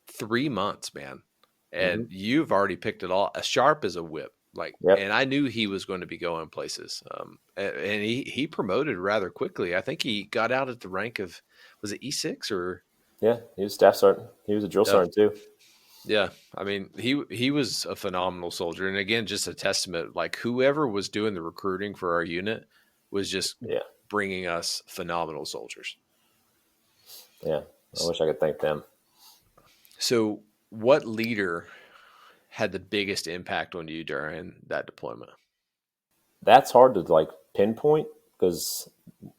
3 months, man, and you've already picked it all as sharp as a whip. Like, Yep. And I knew he was going to be going places. And he promoted rather quickly. I think he got out at the rank of, was it E6 or? Yeah, he was staff sergeant. He was a drill sergeant too. Yeah. I mean, he was a phenomenal soldier. And again, just a testament, like whoever was doing the recruiting for our unit was just bringing us phenomenal soldiers. Yeah. I wish I could thank them. So what leader had the biggest impact on you during that deployment? That's hard to like pinpoint because,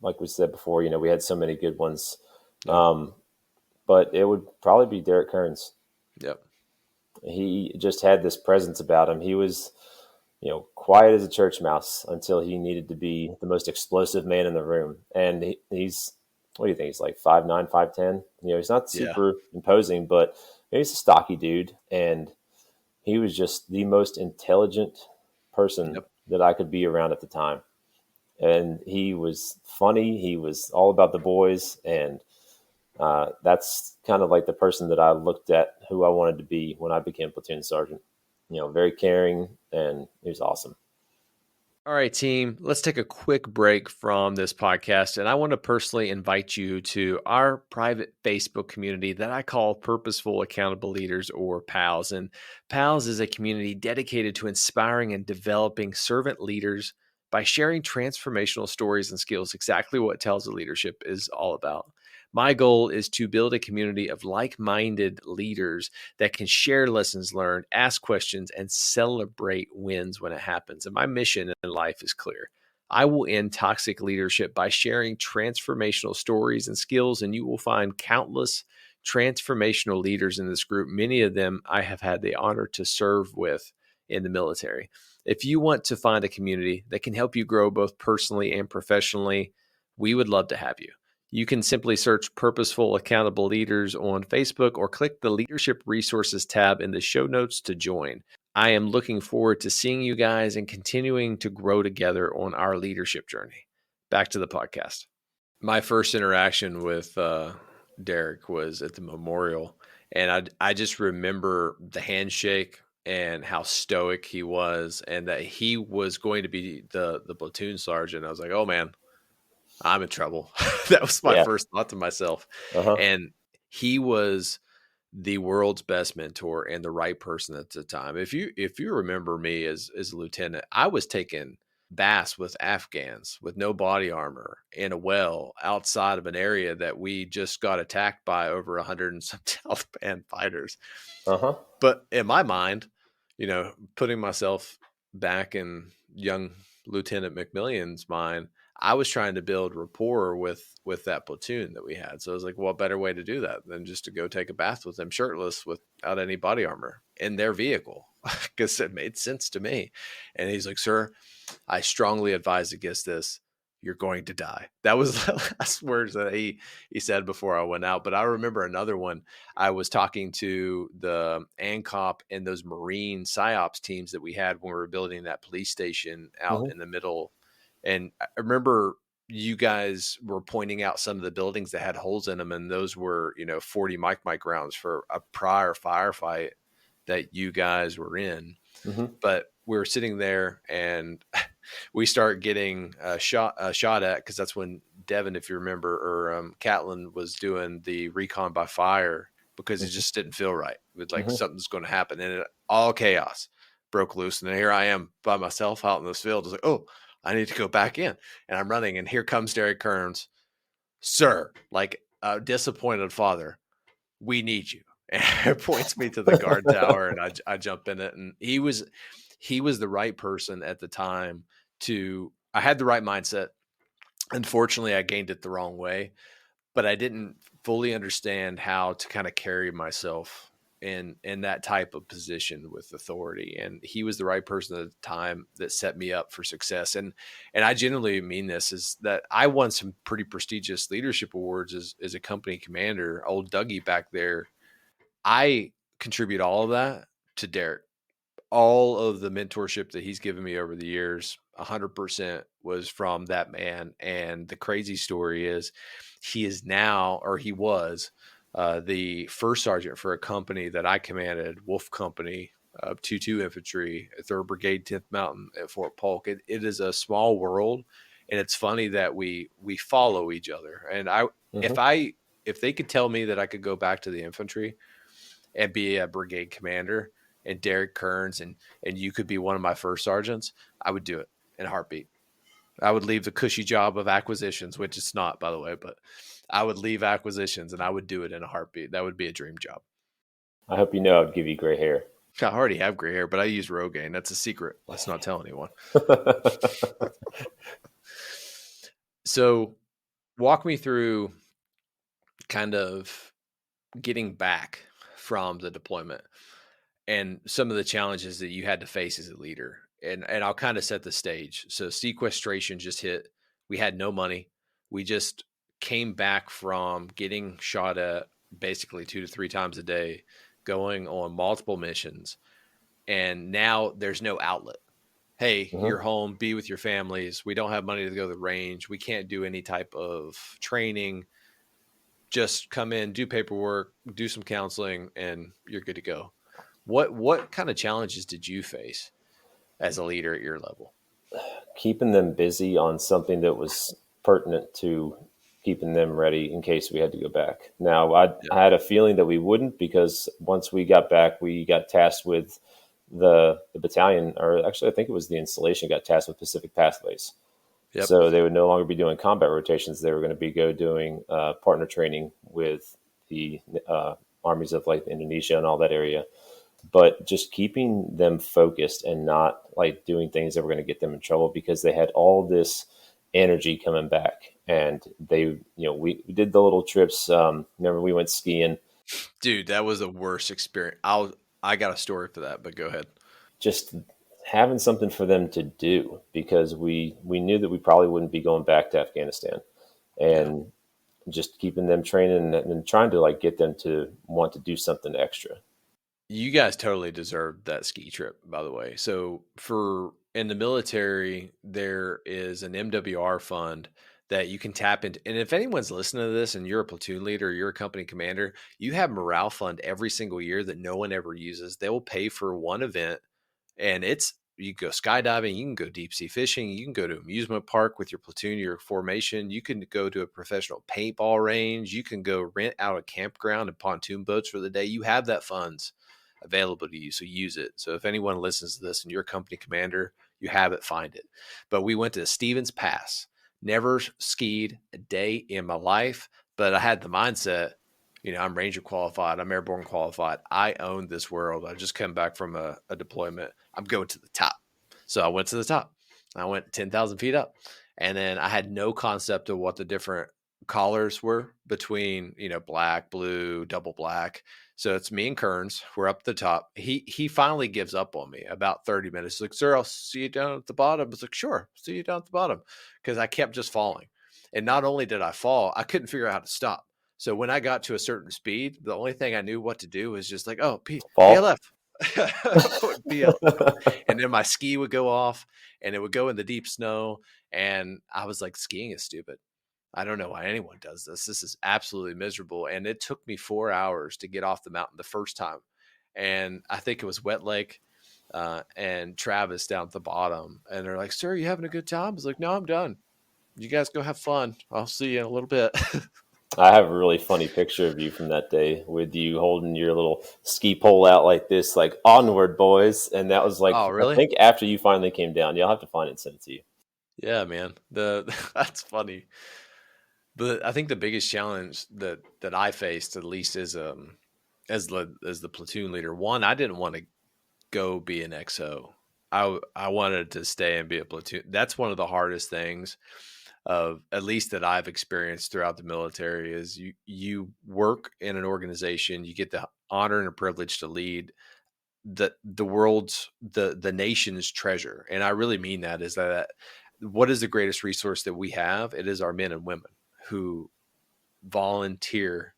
like we said before, we had so many good ones. But it would probably be Derek Kearns. Yep. He just had this presence about him. He was, quiet as a church mouse until he needed to be the most explosive man in the room. And he's, what do you think? He's like 5'9", 5'10". He's not super imposing, but he's a stocky dude. And he was just the most intelligent person that I could be around at the time. And he was funny. He was all about the boys. And that's kind of like the person that I looked at who I wanted to be when I became platoon sergeant. Very caring, and he was awesome. All right, team, let's take a quick break from this podcast. And I want to personally invite you to our private Facebook community that I call Purposeful Accountable Leaders, or PALS. And PALS is a community dedicated to inspiring and developing servant leaders by sharing transformational stories and skills, exactly what Tales of Leadership is all about. My goal is to build a community of like-minded leaders that can share lessons learned, ask questions, and celebrate wins when it happens. And my mission in life is clear. I will end toxic leadership by sharing transformational stories and skills, and you will find countless transformational leaders in this group. Many of them I have had the honor to serve with in the military. If you want to find a community that can help you grow both personally and professionally, we would love to have you. You can simply search Purposeful Accountable Leaders on Facebook or click the Leadership Resources tab in the show notes to join. I am looking forward to seeing you guys and continuing to grow together on our leadership journey. Back to the podcast. My first interaction with Derek was at the memorial, and I just remember the handshake and how stoic he was, and that he was going to be the platoon sergeant. I was like, oh man, I'm in trouble. That was my first thought to myself. And he was the world's best mentor and the right person at the time. If you remember me as a lieutenant, I was taking baths with Afghans with no body armor in a well outside of an area that we just got attacked by over 100 and some Taliban fighters. Uh-huh. But in my mind, putting myself back in young Lieutenant McMillion's mind, I was trying to build rapport with that platoon that we had. So I was like, what better way to do that than just to go take a bath with them shirtless without any body armor in their vehicle? Because it made sense to me. And he's like, sir, I strongly advise against this. You're going to die. That was the last words that he said before I went out. But I remember another one. I was talking to the ANCOP and those Marine PSYOPs teams that we had when we were building that police station out Mm-hmm. in the middle. And I remember you guys were pointing out some of the buildings that had holes in them. And those were, 40 mic rounds for a prior firefight that you guys were in. Mm-hmm. But we were sitting there and we start getting shot at, because that's when Devin, if you remember, or Catlin was doing the recon by fire, because it just didn't feel right. It was like something's going to happen, and all chaos broke loose. And then here I am by myself out in this field. I was like, oh, I need to go back in, and I'm running, and here comes Derek Kearns, sir, like a disappointed father. We need you. And it points me to the guard tower, and I jump in it, and he was the right person at the time I had the right mindset. Unfortunately, I gained it the wrong way, but I didn't fully understand how to kind of carry myself in that type of position with authority. And he was the right person at the time that set me up for success. And I genuinely mean this, is that I won some pretty prestigious leadership awards as a company commander. Old Dougie back there, I contribute all of that to Derek. All of the mentorship that he's given me over the years, 100% was from that man. And the crazy story is he was the first sergeant for a company that I commanded, Wolf Company, 2-2 Infantry, 3rd Brigade, 10th Mountain at Fort Polk. It is a small world. And it's funny that we follow each other. And if they could tell me that I could go back to the infantry and be a brigade commander, and Derek Kearns and you could be one of my first sergeants, I would do it in a heartbeat. I would leave the cushy job of acquisitions, which it's not, by the way, but I would leave acquisitions and I would do it in a heartbeat. That would be a dream job. I hope you know I'd give you gray hair. I already have gray hair, but I use Rogaine. That's a secret. Let's not tell anyone. So walk me through kind of getting back from the deployment and some of the challenges that you had to face as a leader. And I'll kind of set the stage. So sequestration just hit. We had no money. We just came back from getting shot at basically 2 to 3 times a day, going on multiple missions. And now there's no outlet. Hey, you're home, be with your families. We don't have money to go to the range. We can't do any type of training. Just come in, do paperwork, do some counseling, and you're good to go. What kind of challenges did you face as a leader at your level? Keeping them busy on something that was pertinent to keeping them ready in case we had to go back. Now, I had a feeling that we wouldn't, because once we got back, we got tasked with the battalion, or actually I think it was the installation, got tasked with Pacific Pathways. Yep. So they would no longer be doing combat rotations. They were going to be doing partner training with the armies of like Indonesia and all that area. But just keeping them focused and not like doing things that were going to get them in trouble, because they had all this energy coming back. And they, we did the little trips. Remember we went skiing. Dude, that was the worst experience. I got a story for that, but go ahead. Just having something for them to do, because we knew that we probably wouldn't be going back to Afghanistan, and just keeping them training and trying to like get them to want to do something extra. You guys totally deserved that ski trip, by the way. So in the military, there is an MWR fund that you can tap into. And if anyone's listening to this and you're a platoon leader or you're a company commander, you have morale fund every single year that no one ever uses. They will pay for one event, and it's you can go skydiving, you can go deep sea fishing, you can go to amusement park with your platoon, your formation, you can go to a professional paintball range, you can go rent out a campground and pontoon boats for the day. You have that funds available to you, so use it. So if anyone listens to this and you're a company commander, you have it, find it. But we went to Stevens Pass. Never skied a day in my life, but I had the mindset, I'm Ranger qualified, I'm airborne qualified, I own this world. I just come back from a deployment. I'm going to the top. So I went to the top. I went 10,000 feet up. And then I had no concept of what the different collars were between, black, blue, double black. So it's me and Kearns. We're up the top. He finally gives up on me about 30 minutes. He's like, sir, I'll see you down at the bottom. I was like, sure, see you down at the bottom. Because I kept just falling. And not only did I fall, I couldn't figure out how to stop. So when I got to a certain speed, the only thing I knew what to do was just like, oh, PLF. And then my ski would go off and it would go in the deep snow. And I was like, skiing is stupid. I don't know why anyone does this. This is absolutely miserable. And it took me 4 hours to get off the mountain the first time. And I think it was Wet Lake and Travis down at the bottom. And they're like, sir, you having a good time? I was like, no, I'm done. You guys go have fun. I'll see you in a little bit. I have a really funny picture of you from that day with you holding your little ski pole out like this, like onward, boys. And that was like, oh, really? I think after you finally came down. You'll have to find it and send it to you. Yeah, man. That's funny. But I think the biggest challenge that I faced, at least as the platoon leader, one, I didn't want to go be an XO. I wanted to stay and be a platoon. That's one of the hardest things of, at least that I've experienced throughout the military, is you work in an organization, you get the honor and a privilege to lead the world's, the nation's treasure. And I really mean that, is that what is the greatest resource that we have? It is our men and women who volunteer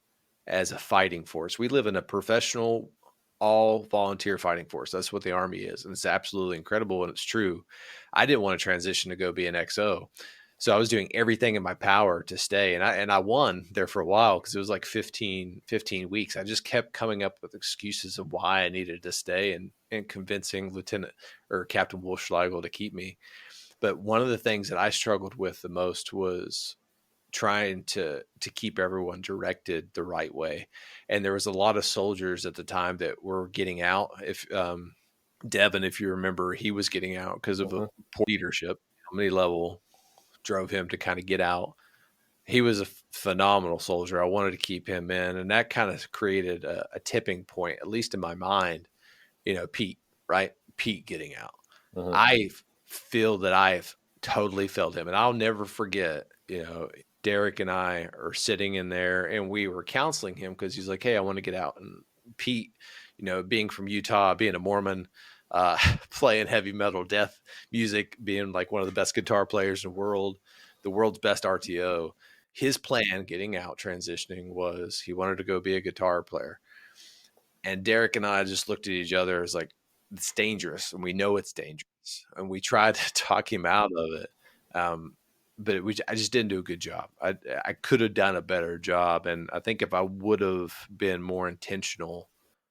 as a fighting force. We live in a professional, all volunteer fighting force. That's what the Army is. And it's absolutely incredible. And it's true. I didn't want to transition to go be an XO. So I was doing everything in my power to stay. And I won there for a while, because it was like 15 weeks. I just kept coming up with excuses of why I needed to stay, and convincing Lieutenant or Captain Wolfschleigel to keep me. But one of the things that I struggled with the most was trying to keep everyone directed the right way. And there was a lot of soldiers at the time that were getting out. If Devin, if you remember, he was getting out because of a poor leadership. How many level drove him to kind of get out. He was a phenomenal soldier. I wanted to keep him in, and that kind of created a tipping point, at least in my mind. Pete, right? Pete getting out. I feel that I've totally felt him, and I'll never forget, Derek and I are sitting in there, and we were counseling him because he's like, hey, I want to get out. And Pete, being from Utah, being a Mormon, playing heavy metal death music, being like one of the best guitar players in the world's best RTO, his plan getting out, transitioning, was he wanted to go be a guitar player. And Derek and I just looked at each other as like, it's dangerous, and we know it's dangerous, and we tried to talk him out of it. But I just didn't do a good job. I could have done a better job. And I think if I would have been more intentional,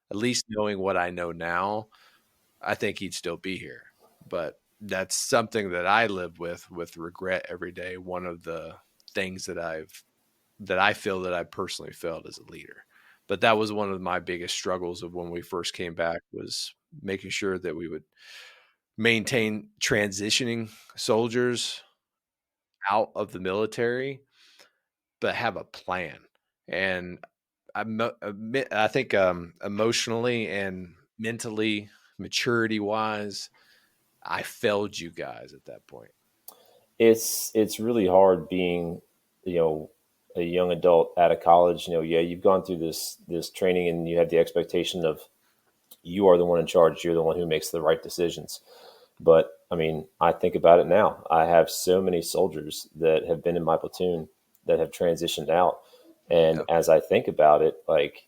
at least knowing what I know now, I think he'd still be here. But that's something that I live with regret every day. One of the things that I feel that I personally failed as a leader. But that was one of my biggest struggles of when we first came back, was making sure that we would maintain transitioning soldiers out of the military, but have a plan. And I think emotionally and mentally, maturity wise, I failed you guys at that point. It's really hard being, a young adult out of college. You've gone through this training, and you have the expectation of, you are the one in charge. You're the one who makes the right decisions. But I mean, I think about it now. I have so many soldiers that have been in my platoon that have transitioned out. And as I think about it, like,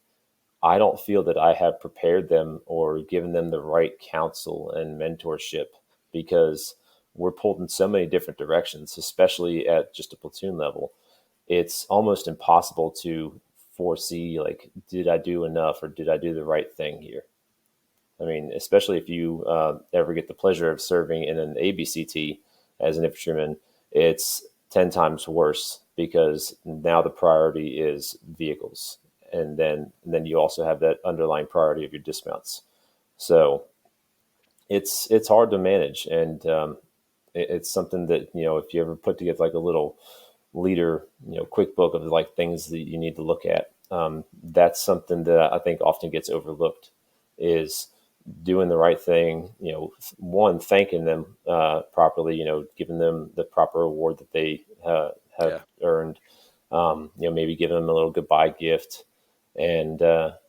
I don't feel that I have prepared them or given them the right counsel and mentorship, because we're pulled in so many different directions, especially at just a platoon level. It's almost impossible to foresee, like, did I do enough, or did I do the right thing here? I mean, especially if you ever get the pleasure of serving in an ABCT as an infantryman, it's 10 times worse because now the priority is vehicles. And then you also have that underlying priority of your dismounts. So it's hard to manage. And it's something that, if you ever put together like a little leader, quick book of like things that you need to look at, that's something that I think often gets overlooked is doing the right thing. One, thanking them properly, giving them the proper award that they have earned, maybe giving them a little goodbye gift, and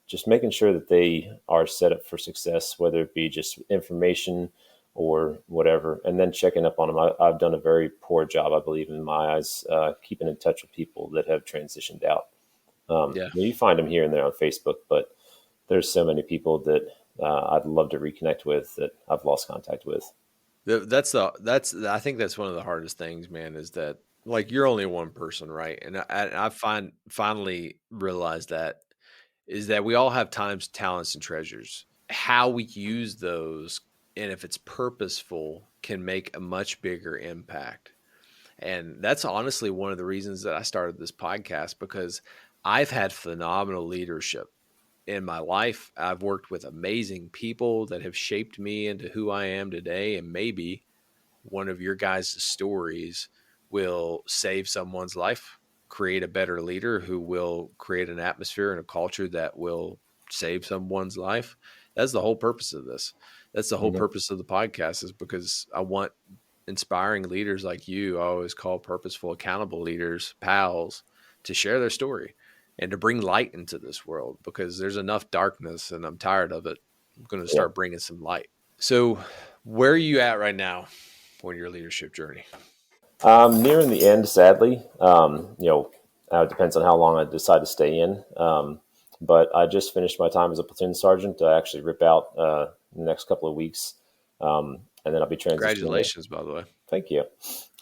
just making sure that they are set up for success, whether it be just information or whatever, and then checking up on them. I've done a very poor job, I believe, in my eyes, keeping in touch with people that have transitioned out. You find them here and there on Facebook, but there's so many people that I'd love to reconnect with that I've lost contact with. I think that's one of the hardest things, man, is that like you're only one person, right? And I finally realized that is that we all have times, talents, and treasures. How we use those, and if it's purposeful, can make a much bigger impact. And that's honestly one of the reasons that I started this podcast, because I've had phenomenal leadership in my life. I've worked with amazing people that have shaped me into who I am today. And maybe one of your guys' stories will save someone's life, create a better leader who will create an atmosphere and a culture that will save someone's life. That's the whole purpose of this. That's the whole purpose of the podcast, is because I want inspiring leaders like you, I always call purposeful, accountable leaders, pals, to share their story and to bring light into this world, because there's enough darkness and I'm tired of it. I'm going to start bringing some light. So where are you at right now on your leadership journey? Nearing the end, sadly. It depends on how long I decide to stay in. But I just finished my time as a platoon sergeant. I actually rip out in the next couple of weeks. And then I'll be transitioning. Congratulations, by the way. Thank you. It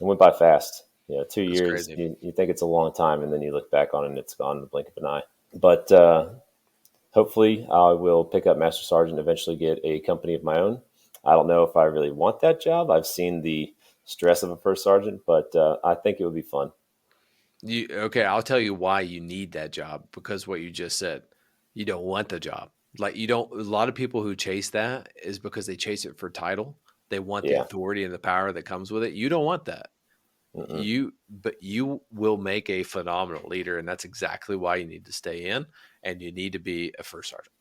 went by fast. 2 That's years, crazy. you think it's a long time, and then you look back on it and it's gone in the blink of an eye. But hopefully I will pick up Master Sergeant, eventually get a company of my own. I don't know if I really want that job. I've seen the stress of a first sergeant, but I think it would be fun. Okay, I'll tell you why you need that job, because what you just said, you don't want the job. Like a lot of people who chase that is because they chase it for title. They want the authority and the power that comes with it. You don't want that. But you will make a phenomenal leader, and that's exactly why you need to stay in, and you need to be a first sergeant,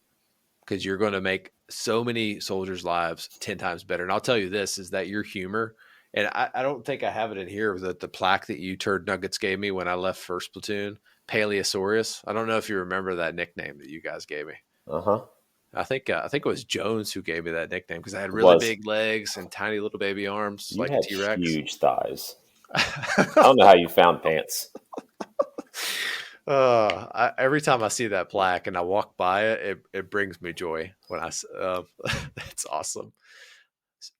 because you're going to make so many soldiers' lives 10 times better. And I'll tell you this, is that your humor, and I don't think I have it in here, that the plaque that you Turd Nuggets gave me when I left first platoon, Paleosaurus. I don't know if you remember that nickname that you guys gave me. I think it was Jones who gave me that nickname, because I had really big legs and tiny little baby arms, you like had a T-Rex. Huge thighs. I don't know how you found pants. Every time I see that plaque and I walk by it, it brings me joy when that's awesome.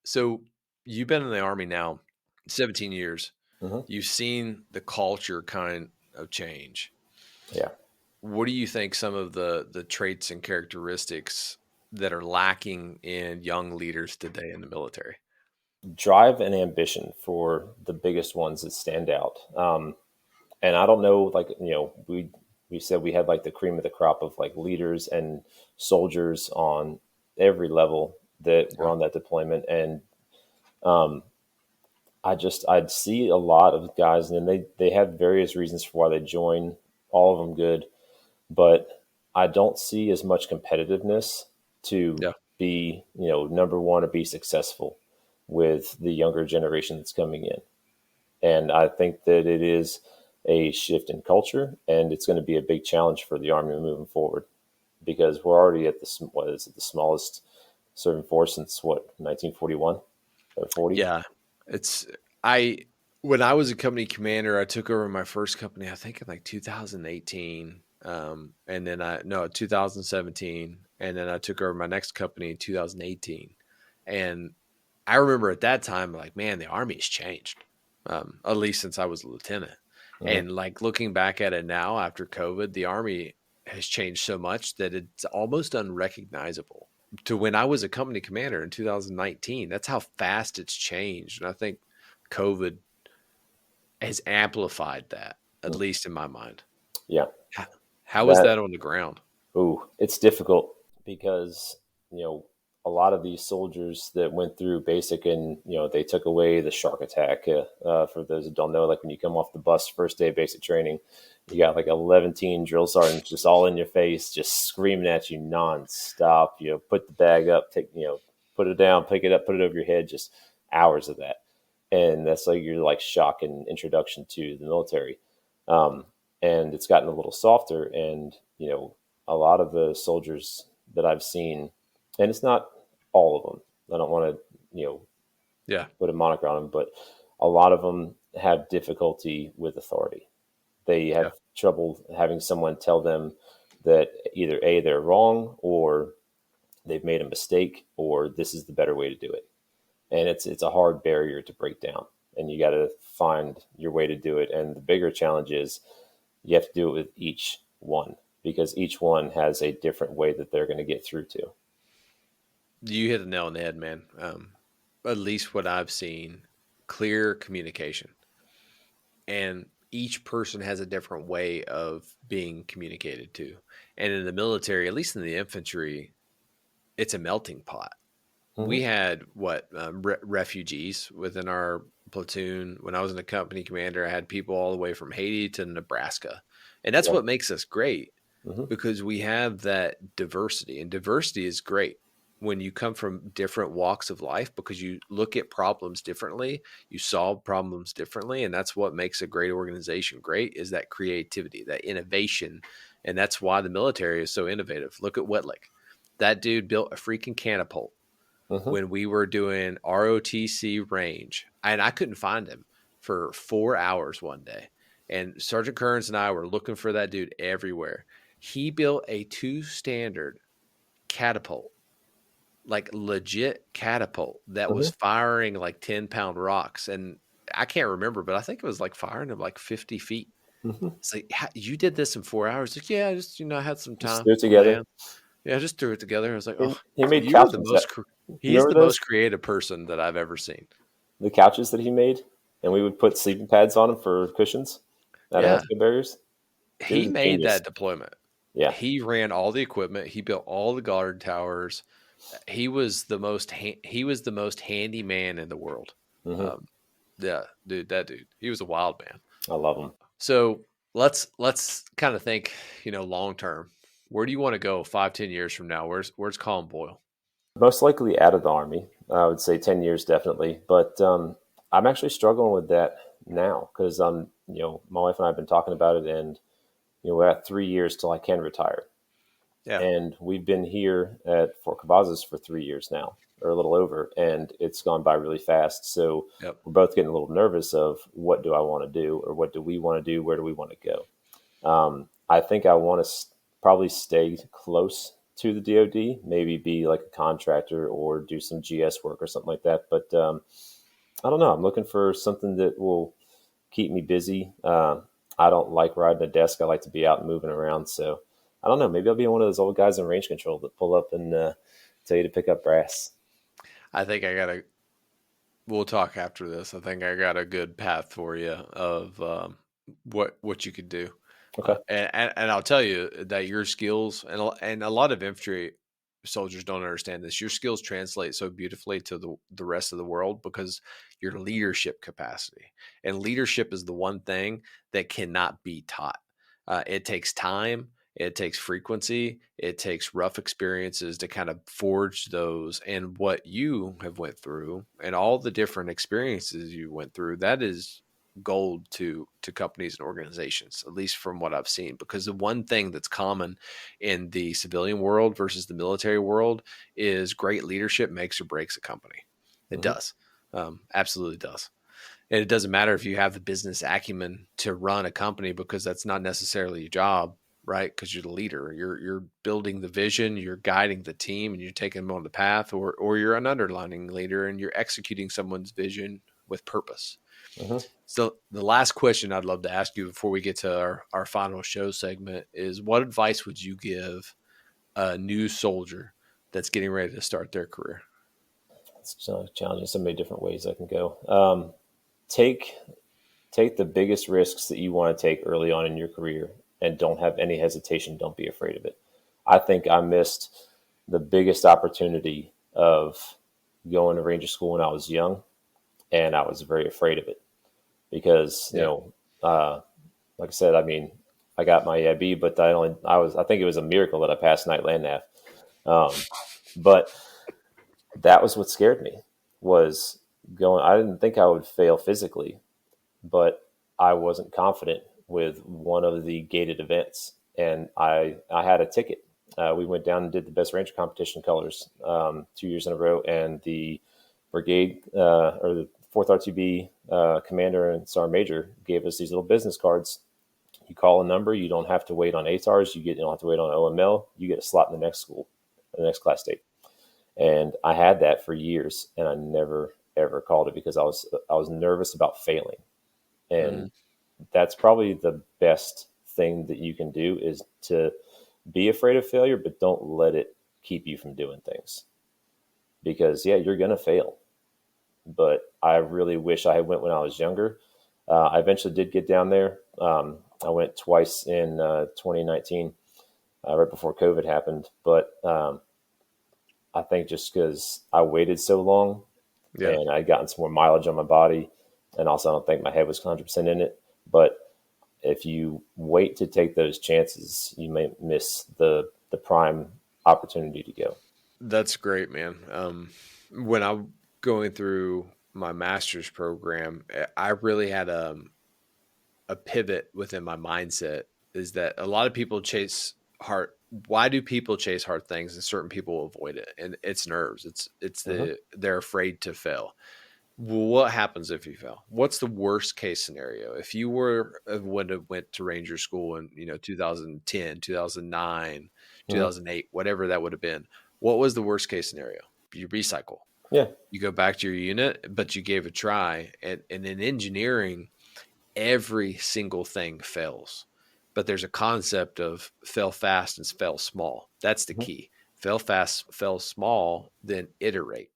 So you've been in the Army now 17 years. You've seen the culture kind of change. Yeah. What do you think some of the traits and characteristics that are lacking in young leaders today in the military? Drive and ambition for the biggest ones that stand out. And I don't know, like, we said we had like the cream of the crop of like leaders and soldiers on every level that were on that deployment. And I'd see a lot of guys, and they have various reasons for why they join, all of them good, but I don't see as much competitiveness to be, number one or be successful with the younger generation that's coming in. And I think that it is a shift in culture, and it's going to be a big challenge for the Army moving forward, because we're already at the smallest serving force since 1941 or 40. Yeah, when I was a company commander, I took over my first company, I think in like 2018, and then 2017, and then I took over my next company in 2018, and I remember at that time, like, man, the Army's changed, at least since I was a lieutenant. And like looking back at it now after COVID, the Army has changed so much that it's almost unrecognizable. to when I was a company commander in 2019. That's how fast it's changed. And I think COVID has amplified that, at Mm. least in my mind. Yeah. How is That, that on the ground? it's difficult because, a lot of these soldiers that went through basic and, they took away the shark attack. For those that don't know, like when you come off the bus, first day of basic training, you got like 11 drill sergeants just all in your face, just screaming at you nonstop. Put the bag up, put it down, pick it up, put it over your head, just hours of that. And that's like your like shock and introduction to the military. Um, and it's gotten a little softer. And, a lot of the soldiers that I've seen, and it's not all of them. I don't want to, Yeah. put a moniker on them, but a lot of them have difficulty with authority. They have Yeah. trouble having someone tell them that either A, they're wrong, or they've made a mistake, or this is the better way to do it. And it's a hard barrier to break down. And you got to find your way to do it. And the bigger challenge is you have to do it with each one, because each one has a different way that they're going to get through to. You hit the nail on the head, man. At least what I've seen, clear communication. And each person has a different way of being communicated to. And in the military, at least in the infantry, it's a melting pot. Mm-hmm. We had refugees within our platoon. When I was in the company commander, I had people all the way from Haiti to Nebraska. And that's Yeah. what makes us great, Mm-hmm. because we have that diversity, and diversity is great when you come from different walks of life, because you look at problems differently, you solve problems differently. And that's what makes a great organization great, is that creativity, that innovation. And that's why the military is so innovative. Look at Whitlick. That dude built a freaking catapult Mm-hmm. when we were doing ROTC range, and I couldn't find him for 4 hours one day. And Sergeant Kearns and I were looking for that dude everywhere. He built a 2-standard catapult, like legit catapult, that was Mm-hmm. firing like 10-pound rocks. And I can't remember, but I think it was like firing them like 50 feet. Mm-hmm. It's like, you did this in 4 hours? Like, yeah, I just, I had some Just time do it on together. my hand. Yeah, I just threw it together. I was like, He, oh, he made you are the couches that, most, you he's remember the those? most creative person that I've ever seen. The couches that he made, and we would put sleeping pads on them for cushions out of Yeah. healthcare barriers. Dude He was a made genius. that deployment. Yeah. He ran all the equipment. He built all the guard towers. He was the most, he was the most handy man in the world. Mm-hmm. Um, yeah, dude, that dude, he was a wild man. I love him. So let's kind of think, long term. Where do you want to go 5-10 years from now? Where's Colin Boyle? Most likely out of the Army. I would say 10 years definitely. But I'm actually struggling with that now because, my wife and I have been talking about it, and, we're at 3 years till I can retire. Yeah. And we've been here at Fort Cavazos for 3 years now, or a little over, and it's gone by really fast. So Yep. we're both getting a little nervous of what do I want to do, or what do we want to do? Where do we want to go? I think I want to probably stay close to the DoD, maybe be like a contractor or do some GS work or something like that. But I don't know. I'm looking for something that will keep me busy. I don't like riding a desk. I like to be out and moving around. So I don't know. Maybe I'll be one of those old guys in range control that pull up and tell you to pick up brass. I think we'll talk after this. I think I got a good path for you of what you could do. Okay. And I'll tell you that your skills, and a lot of infantry soldiers don't understand this. Your skills translate so beautifully to the rest of the world because your leadership capacity, and leadership is the one thing that cannot be taught. It takes time. It takes frequency. It takes rough experiences to kind of forge those. And what you have went through and all the different experiences you went through, that is gold to companies and organizations, at least from what I've seen. Because the one thing that's common in the civilian world versus the military world is great leadership makes or breaks a company. It Mm-hmm. does. Absolutely does. And it doesn't matter if you have the business acumen to run a company, because that's not necessarily your job, right? Because you're the leader. You're building the vision, you're guiding the team, and you're taking them on the path, or you're an underlining leader and you're executing someone's vision with purpose. Mm-hmm. So the last question I'd love to ask you before we get to our final show segment is, what advice would you give a new soldier that's getting ready to start their career? It's challenging. So many different ways I can go. Take the biggest risks that you want to take early on in your career, and don't have any hesitation. Don't be afraid of it. I think I missed the biggest opportunity of going to Ranger School when I was young, and I was very afraid of it because, like I said, I mean, I got my EIB, but I think it was a miracle that I passed night land nav. But that was what scared me, was going. I didn't think I would fail physically, but I wasn't confident with one of the gated events, and I had a ticket. We went down and did the best ranger competition colors 2 years in a row, and the brigade or the 4th RTB commander and sergeant major gave us these little business cards. You call a number, you don't have to wait on ATARs, you don't have to wait on OML, you get a slot in the next school, the next class date. And I had that for years, and I never ever called it because I was nervous about failing. And that's probably the best thing that you can do, is to be afraid of failure, but don't let it keep you from doing things. Because you're going to fail. But I really wish I had went when I was younger. I eventually did get down there. I went twice in 2019, right before COVID happened. But I think just because I waited so long and I'd gotten some more mileage on my body, and also I don't think my head was 100% in it. But if you wait to take those chances, you may miss the prime opportunity to go. That's great, man. When I'm going through my master's program, I really had a pivot within my mindset, is that a lot of people chase hard. Why do people chase hard things and certain people avoid it? And it's nerves. They're afraid to fail. What happens if you fail? What's the worst case scenario? If you would have went to Ranger School in 2010, 2009, 2008, whatever that would have been, what was the worst case scenario? You recycle. Yeah. You go back to your unit, but you gave a try. And in engineering, every single thing fails. But there's a concept of fail fast and fail small. That's the key. Fail fast, fail small, then iterate.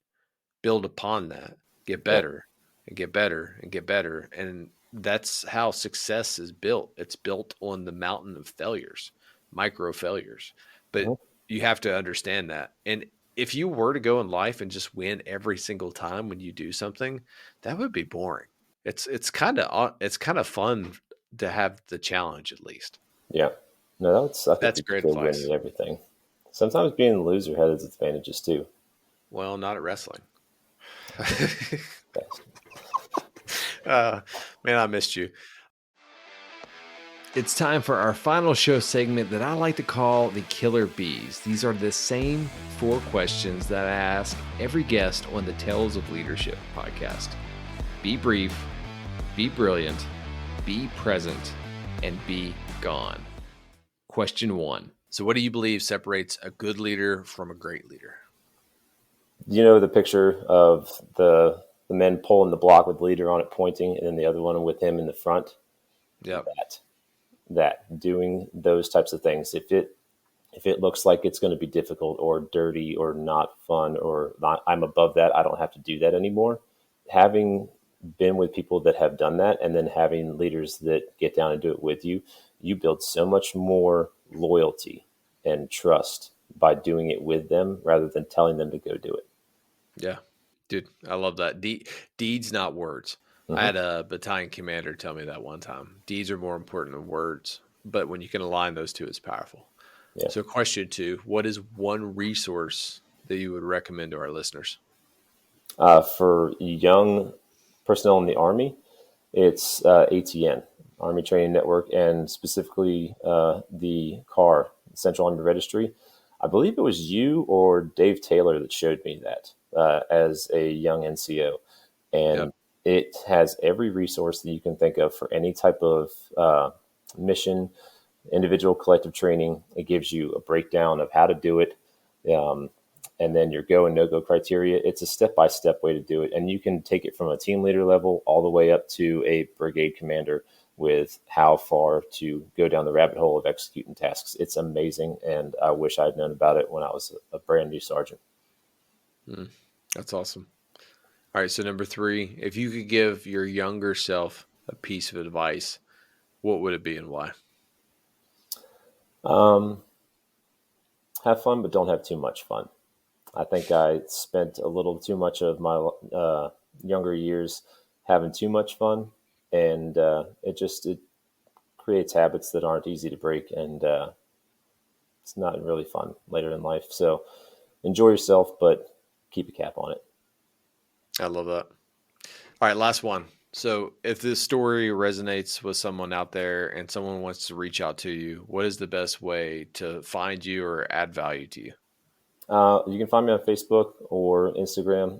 Build upon that. Get better and get better and get better. And that's how success is built. It's built on the mountain of failures, micro failures. But you have to understand that. And if you were to go in life and just win every single time when you do something, that would be boring. It's kind of fun to have the challenge, at least. Yeah. No, that's great advice. Winning everything. Sometimes being the loser has its advantages too. Well, not at wrestling. Man, I missed you. It's time for our final show segment that I like to call the Killer Bees. These are the same 4 questions that I ask every guest on the Tales of Leadership podcast. Be brief, be brilliant, be present, and be gone. Question 1. So what do you believe separates a good leader from a great leader? You know the picture of the men pulling the block with the leader on it pointing, and then the other one with him in the front? Yeah. That doing those types of things, if it looks like it's going to be difficult or dirty or not fun or not, I'm above that, I don't have to do that anymore. Having been with people that have done that, and then having leaders that get down and do it with you, you build so much more loyalty and trust by doing it with them rather than telling them to go do it. Yeah, dude, I love that. Deeds, not words. I had a battalion commander tell me that one time. Deeds are more important than words, but when you can align those two, it's powerful. Yeah. So question 2, what is one resource that you would recommend to our listeners? For young personnel in the Army, it's ATN, Army Training Network, and specifically the CAR, Central Army Registry. I believe it was you or Dave Taylor that showed me that as a young NCO. And it has every resource that you can think of for any type of mission, individual, collective training. It gives you a breakdown of how to do it, and then your go and no-go criteria. It's a step-by-step way to do it. And you can take it from a team leader level all the way up to a brigade commander with how far to go down the rabbit hole of executing tasks. It's amazing, and I wish I'd known about it when I was a brand new sergeant. That's awesome. All right, so number 3, if you could give your younger self a piece of advice, what would it be and why? Have fun, but don't have too much fun. I think I spent a little too much of my younger years having too much fun, and it creates habits that aren't easy to break, and it's not really fun later in life. So enjoy yourself, but keep a cap on it. I love that. All right, last one. So if this story resonates with someone out there and someone wants to reach out to you, what is the best way to find you or add value to you? You can find me on Facebook or Instagram,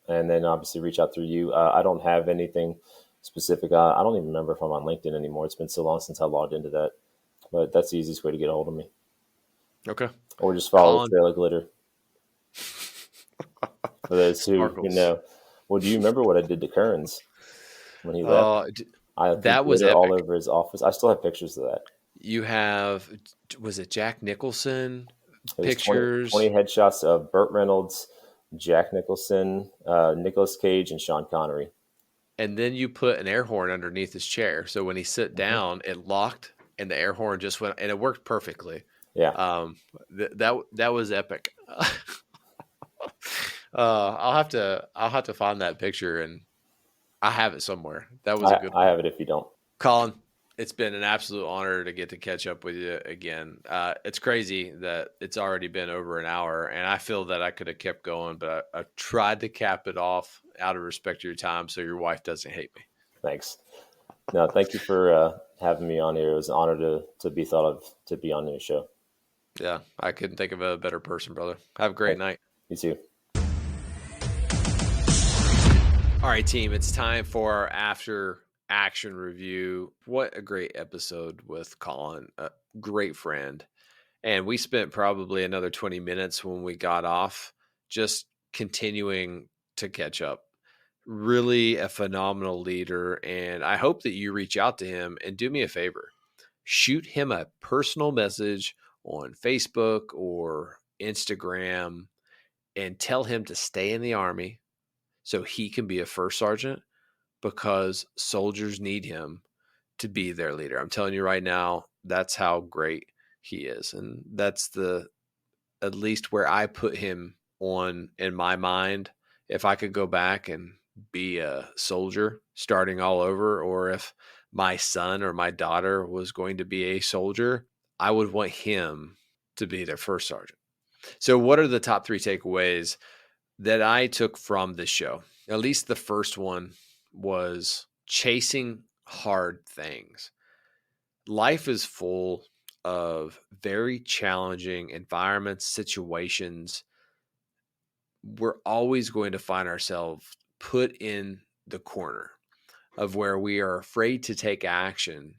and then obviously reach out through you. I don't have anything specific. I don't even remember if I'm on LinkedIn anymore. It's been so long since I logged into that, but that's the easiest way to get a hold of me. Okay. Or just follow Colin. Trail of Glitter. For those who know. Well, do you remember what I did to Kearns when he left? I that was glitter epic. all over his office. I still have pictures of that. You have, was it Jack Nicholson pictures? 20 headshots of Burt Reynolds, Jack Nicholson, Nicolas Cage, and Sean Connery. And then you put an air horn underneath his chair. So when he sit down, it locked and the air horn just went, and it worked perfectly. Yeah. That was epic. I'll have to find that picture, and I have it somewhere. That was a good one. I have it if you don't. Colin, it's been an absolute honor to get to catch up with you again. It's crazy that it's already been over an hour, and I feel that I could have kept going, but I tried to cap it off out of respect to your time so your wife doesn't hate me. Thanks. No, thank you for having me on here. It was an honor to be thought of to be on your show. Yeah, I couldn't think of a better person, brother. Have a great night. You too. All right, team, it's time for our after action review. What a great episode with Colin, a great friend. And we spent probably another 20 minutes when we got off just continuing to catch up. Really a phenomenal leader. And I hope that you reach out to him and do me a favor. Shoot him a personal message on Facebook or Instagram and tell him to stay in the Army so he can be a first sergeant, because soldiers need him to be their leader. I'm telling you right now, that's how great he is. And that's at least where I put him on in my mind. If I could go back and be a soldier starting all over, or if my son or my daughter was going to be a soldier, I would want him to be their first sergeant. So what are the top 3 takeaways that I took from this show? At least the first one was chasing hard things. Life is full of very challenging environments, situations. We're always going to find ourselves put in the corner of where we are afraid to take action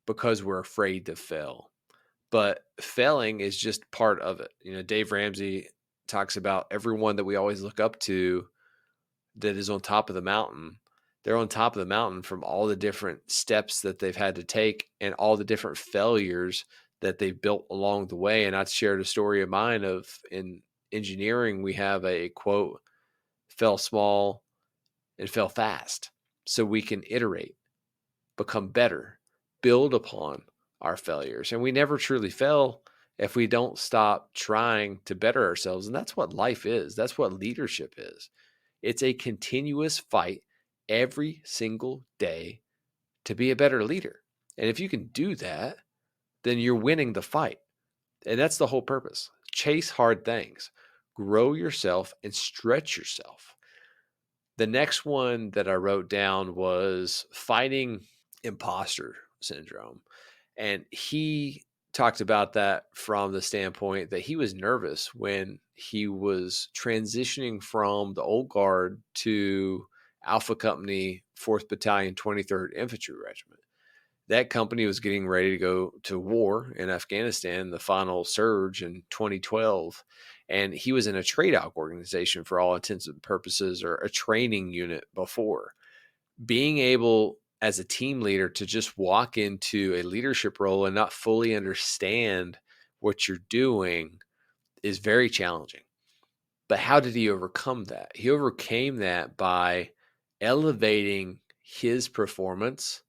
because we're afraid to fail. But failing is just part of it. You know, Dave Ramsey talks about everyone that we always look up to that is on top of the mountain. They're on top of the mountain from all the different steps that they've had to take and all the different failures that they've built along the way. And I shared a story of mine of, in engineering, we have a quote, fail small and fail fast, so we can iterate, become better, build upon our failures. And we never truly fail if we don't stop trying to better ourselves. And that's what life is. That's what leadership is. It's a continuous fight every single day to be a better leader. And if you can do that, then you're winning the fight. And that's the whole purpose. Chase hard things, grow yourself, and stretch yourself. The next one that I wrote down was fighting imposter syndrome. And he talked about that from the standpoint that he was nervous when he was transitioning from the old guard to Alpha Company, 4th Battalion, 23rd Infantry Regiment. That company was getting ready to go to war in Afghanistan, the final surge in 2012. And he was in a trade-out organization for all intents and purposes, or a training unit before. Being able as a team leader to just walk into a leadership role and not fully understand what you're doing is very challenging. But how did he overcome that? He overcame that by elevating his performance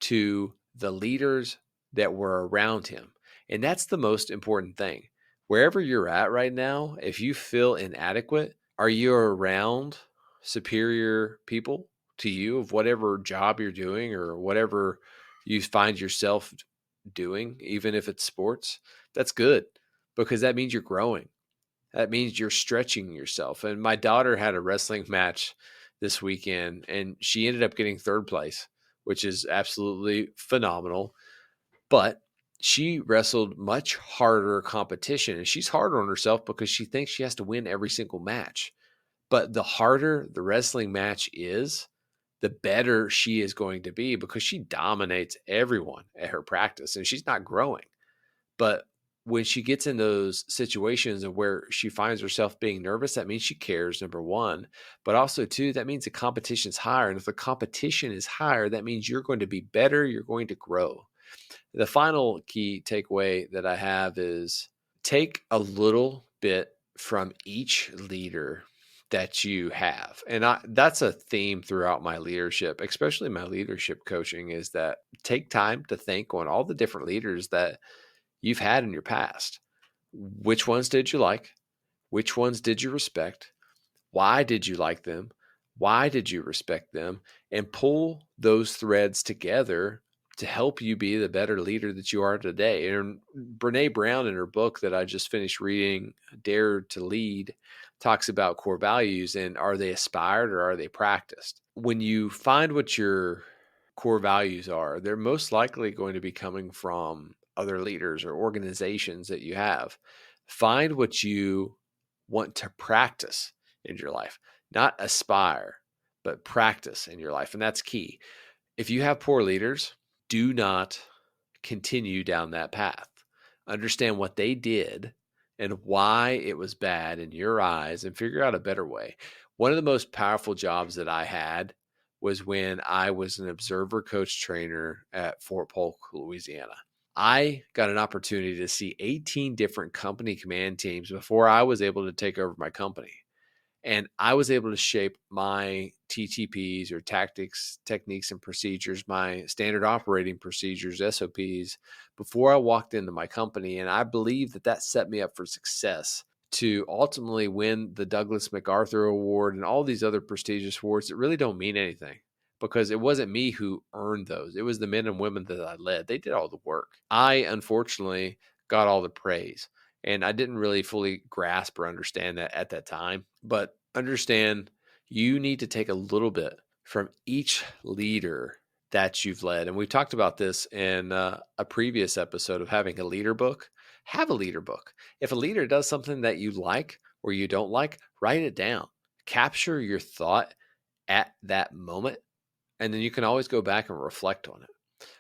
to the leaders that were around him. And that's the most important thing. Wherever you're at right now, if you feel inadequate, are you around superior people to you of whatever job you're doing or whatever you find yourself doing, even if it's sports? That's good, because that means you're growing. That means you're stretching yourself. And my daughter had a wrestling match this weekend, and she ended up getting third place, which is absolutely phenomenal. But she wrestled much harder competition, and she's harder on herself because she thinks she has to win every single match. But the harder the wrestling match is, the better she is going to be, because she dominates everyone at her practice and she's not growing. But when she gets in those situations of where she finds herself being nervous, that means she cares, number one. But also, two, that means the competition's higher. And if the competition is higher, that means you're going to be better. You're going to grow. The final key takeaway that I have is take a little bit from each leader that you have. And that's a theme throughout my leadership, especially my leadership coaching, is that take time to think on all the different leaders that you've had in your past. Which ones did you like? Which ones did you respect? Why did you like them? Why did you respect them? And pull those threads together to help you be the better leader that you are today. And Brene Brown, in her book that I just finished reading, Dare to Lead, talks about core values and are they aspired or are they practiced? When you find what your core values are, they're most likely going to be coming from other leaders or organizations that you have. Find what you want to practice in your life, not aspire, but practice in your life. And that's key. If you have poor leaders, do not continue down that path. Understand what they did and why it was bad in your eyes and figure out a better way. One of the most powerful jobs that I had was when I was an observer coach trainer at Fort Polk, Louisiana. I got an opportunity to see 18 different company command teams before I was able to take over my company. And I was able to shape my TTPs or tactics, techniques, and procedures, my standard operating procedures, SOPs, before I walked into my company. And I believe that that set me up for success to ultimately win the Douglas MacArthur Award and all these other prestigious awards that really don't mean anything, because it wasn't me who earned those. It was the men and women that I led. They did all the work. I, unfortunately, got all the praise. And I didn't really fully grasp or understand that at that time. But understand, you need to take a little bit from each leader that you've led. And we talked about this in a previous episode of having a leader book. Have a leader book. If a leader does something that you like or you don't like, write it down. Capture your thought at that moment. And then you can always go back and reflect on it.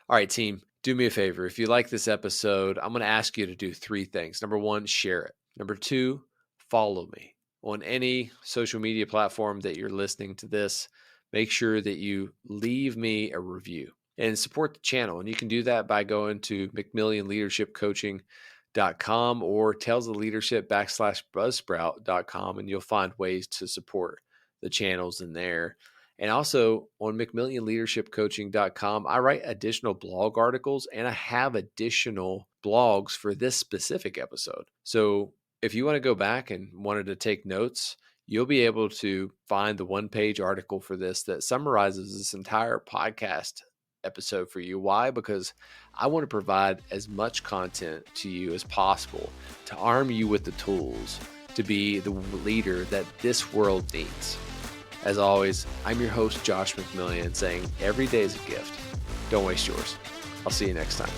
All right, team, do me a favor. If you like this episode, I'm going to ask you to do 3 things. Number 1, share it. Number 2, follow me on any social media platform that you're listening to this. Make sure that you leave me a review and support the channel. And you can do that by going to McMillionLeadershipCoaching.com or talesofleadership.com/buzzsprout.com, and you'll find ways to support the channels in there. And also on McMillionLeadershipCoaching.com, I write additional blog articles and I have additional blogs for this specific episode. So if you want to go back and wanted to take notes, you'll be able to find the 1-page article for this that summarizes this entire podcast episode for you. Why? Because I want to provide as much content to you as possible to arm you with the tools to be the leader that this world needs. As always, I'm your host, Josh McMillian, saying every day is a gift. Don't waste yours. I'll see you next time.